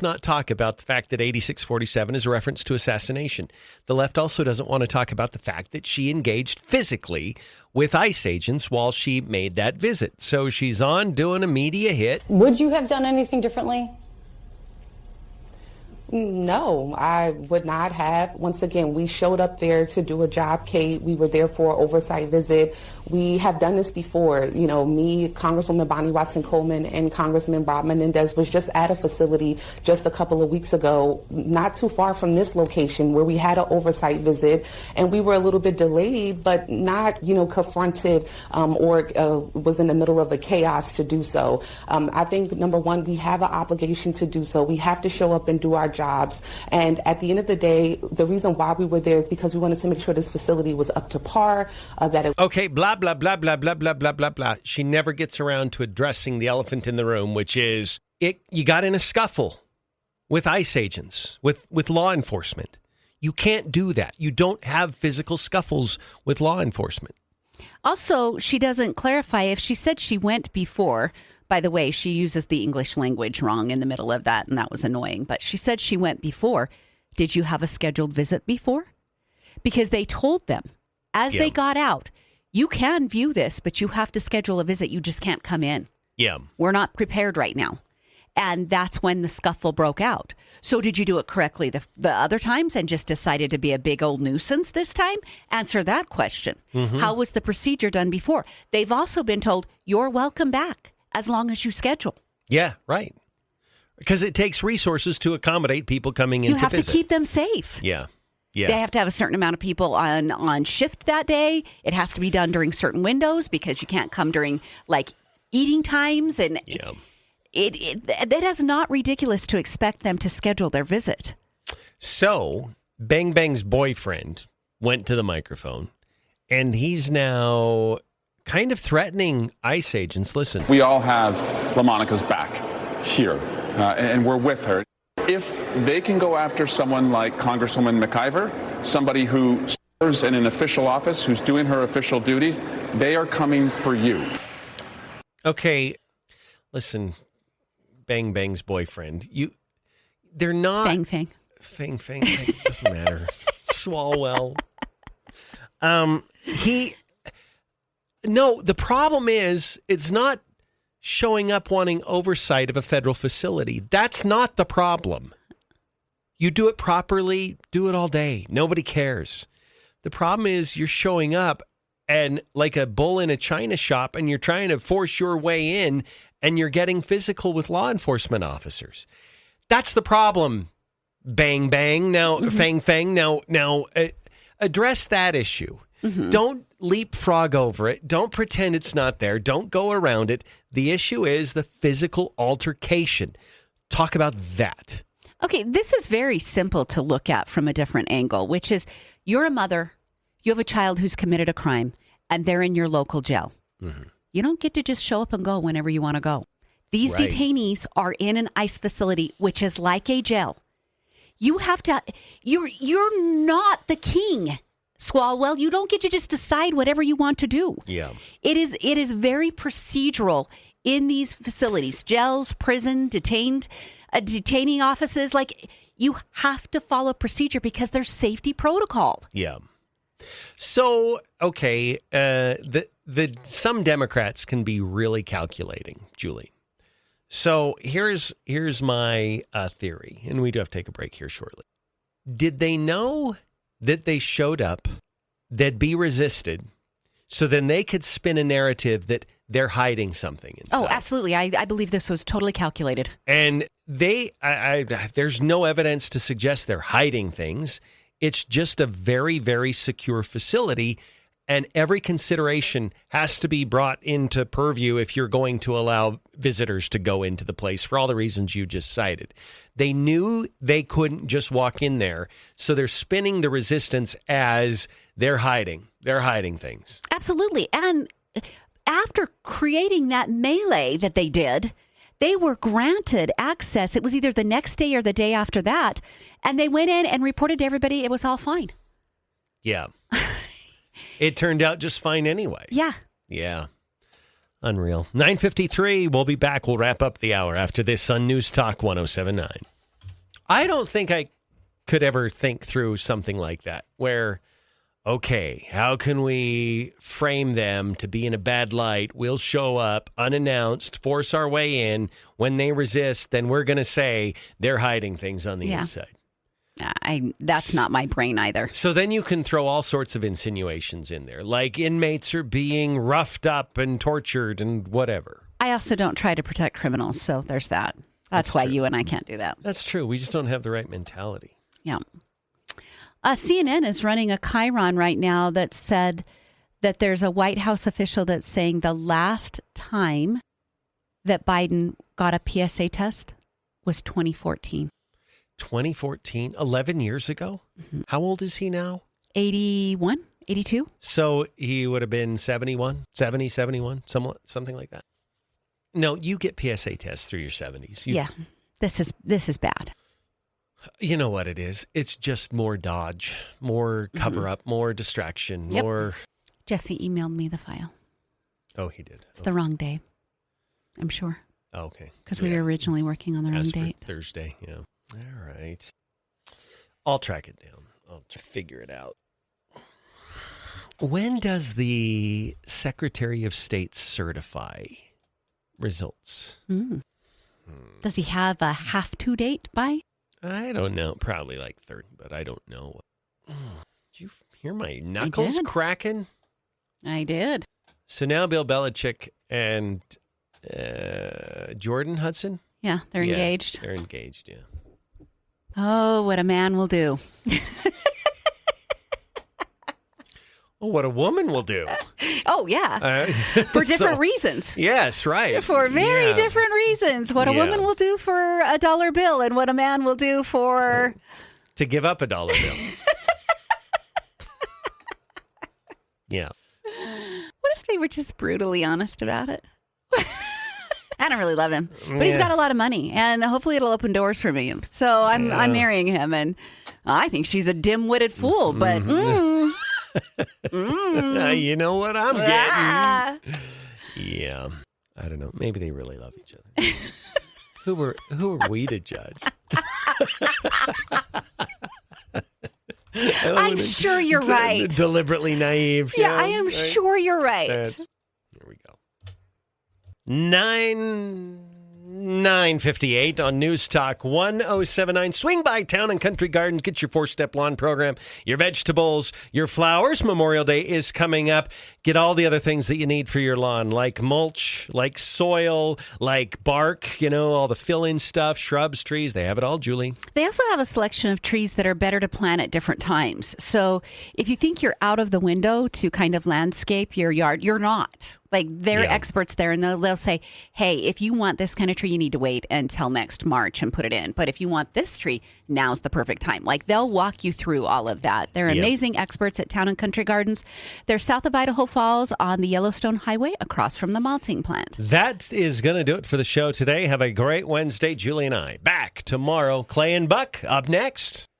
A: not talk about the fact that 8647 is a reference to assassination. The left also doesn't want to talk about the fact that she engaged physically with ICE agents while she made that visit. So she's on doing a media hit.
N: Would you have done anything differently? No, I would not have. Once again, we showed up there to do a job, Kate. We were there for an oversight visit. We have done this before. You know, me, Congresswoman Bonnie Watson-Coleman, and Congressman Bob Menendez was just at a facility just a couple of weeks ago, not too far from this location, where we had an oversight visit, and we were a little bit delayed, but not, confronted or was in the middle of a chaos to do so. I think, number one, we have an obligation to do so. We have to show up and do our jobs. And at the end of the day, the reason why we were there is because we wanted to make sure this facility was up to par.
A: Okay, blah, blah, blah, blah, blah, blah, blah, blah, blah. She never gets around to addressing the elephant in the room, which is you got in a scuffle with ICE agents, with law enforcement. You can't do that. You don't have physical scuffles with law enforcement.
F: Also, she doesn't clarify if she said she went before. By the way, she uses the English language wrong in the middle of that, and that was annoying. But she said she went before. Did you have a scheduled visit before? Because they told them as they got out, you can view this, but you have to schedule a visit. You just can't come in.
A: Yeah.
F: We're not prepared right now. And that's when the scuffle broke out. So did you do it correctly the other times and just decided to be a big old nuisance this time? Answer that question. Mm-hmm. How was the procedure done before? They've also been told, you're welcome back as long as you schedule.
A: Yeah, right. Because it takes resources to accommodate people coming in to visit.
F: You have to keep them safe.
A: Yeah. Yeah.
F: They have to have a certain amount of people on shift that day. It has to be done during certain windows because you can't come during like eating times. And that is not ridiculous to expect them to schedule their visit.
A: So Bang Bang's boyfriend went to the microphone, and he's now kind of threatening ICE agents. Listen.
O: We all have LaMonica's back here, and we're with her. If they can go after someone like Congresswoman MacIver, somebody who serves in an official office, who's doing her official duties, they are coming for you.
A: Okay, listen, Bang Bang's boyfriend, they're not...
F: Fang Fang.
A: Fang Fang, it doesn't matter. Swalwell. No, the problem is it's not showing up wanting oversight of a federal facility. That's not the problem. You do it properly, do it all day. Nobody cares. The problem is you're showing up and like a bull in a china shop, and you're trying to force your way in and you're getting physical with law enforcement officers. That's the problem. Bang, bang. Now, fang, fang. Now, address that issue. Don't leapfrog over it. Don't pretend it's not there. Don't go around it. The issue is the physical altercation. Talk about that.
F: Okay, this is very simple to look at from a different angle, which is you're a mother, you have a child who's committed a crime, and they're in your local jail. You don't get to just show up and go whenever you want to go. These detainees are in an ICE facility, which is like a jail. You have to, you're not the king, Swalwell. You don't get to just decide whatever you want to do.
A: Yeah.
F: It is very procedural in these facilities, jails, prison, detaining offices. Like, you have to follow procedure because there's safety protocol.
A: Yeah. So, okay, some Democrats can be really calculating, Julie. So here's my theory, and we do have to take a break here shortly. Did they know that they showed up, they'd be resisted, so then they could spin a narrative that they're hiding something inside?
F: Oh, absolutely. I believe this was totally calculated.
A: And there's no evidence to suggest they're hiding things. It's just a very, very secure facility, and every consideration has to be brought into purview if you're going to allow visitors to go into the place for all the reasons you just cited. They knew they couldn't just walk in there, so they're spinning the resistance as they're hiding. They're hiding things.
F: Absolutely. And after creating that melee that they did, they were granted access. It was either the next day or the day after that. And they went in and reported to everybody it was all fine.
A: Yeah. It turned out just fine anyway.
F: Yeah.
A: Yeah. Unreal. 9:53. We'll be back. We'll wrap up the hour after this on News Talk 107.9. I don't think I could ever think through something like that where, okay, how can we frame them to be in a bad light? We'll show up unannounced, force our way in. When they resist, then we're going to say they're hiding things on the inside.
F: That's not my brain either.
A: So then you can throw all sorts of insinuations in there, like inmates are being roughed up and tortured and whatever.
F: I also don't try to protect criminals, so there's that. That's why you and I can't do that.
A: That's true. We just don't have the right mentality.
F: Yeah. CNN is running a chyron right now that said that there's a White House official that's saying the last time that Biden got a PSA test was 2014.
A: 2014, 11 years ago? How old is he now?
F: 81, 82.
A: So he would have been 71, 70, 71, something like that. No, you get PSA tests through your 70s.
F: Yeah, this is bad.
A: You know what it is? It's just more dodge, more cover-up, more distraction, more...
F: Jesse emailed me the file.
A: Oh, he did.
F: It's the wrong day, I'm sure.
A: Oh, okay.
F: Because we were originally working on the wrong date.
A: Thursday, yeah. All right. I'll track it down. I'll figure it out. When does the Secretary of State certify results?
F: Does he have a have-to date by?
A: I don't know. Probably like 30, but I don't know. Did you hear my knuckles cracking?
F: I did.
A: So now Bill Belichick and Jordan Hudson?
F: Yeah, they're engaged.
A: They're engaged, yeah.
F: Oh, what a man will do.
A: Oh, what a woman will do.
F: Oh, yeah. For different reasons.
A: Yes, right.
F: For very different reasons. What a woman will do for a dollar bill and what a man will do for...
A: To give up a dollar bill. Yeah.
F: What if they were just brutally honest about it? I don't really love him, but he's got a lot of money, and hopefully it'll open doors for me. So I'm marrying him, and I think she's a dim-witted fool, but
A: you know what I'm getting. Yeah, I don't know. Maybe they really love each other. Who are we to judge?
F: I'm sure you're right.
A: Deliberately naive.
F: Yeah, I am sure you're right.
A: Here we go. 9 9:58 on News Talk 1079. Swing by Town and Country Gardens. Get your 4-step lawn program, your vegetables, your flowers. Memorial Day is coming up. Get all the other things that you need for your lawn, like mulch, like soil, like bark, all the fill-in stuff, shrubs, trees. They have it all, Julie.
F: They also have a selection of trees that are better to plant at different times. So if you think you're out of the window to kind of landscape your yard, you're not. Like, they're experts there, and they'll say, hey, if you want this kind of tree, you need to wait until next March and put it in. But if you want this tree, now's the perfect time. Like, they'll walk you through all of that. They're amazing experts at Town and Country Gardens. They're south of Idaho Falls on the Yellowstone Highway across from the malting plant.
A: That is going to do it for the show today. Have a great Wednesday. Julie and I back tomorrow. Clay and Buck up next.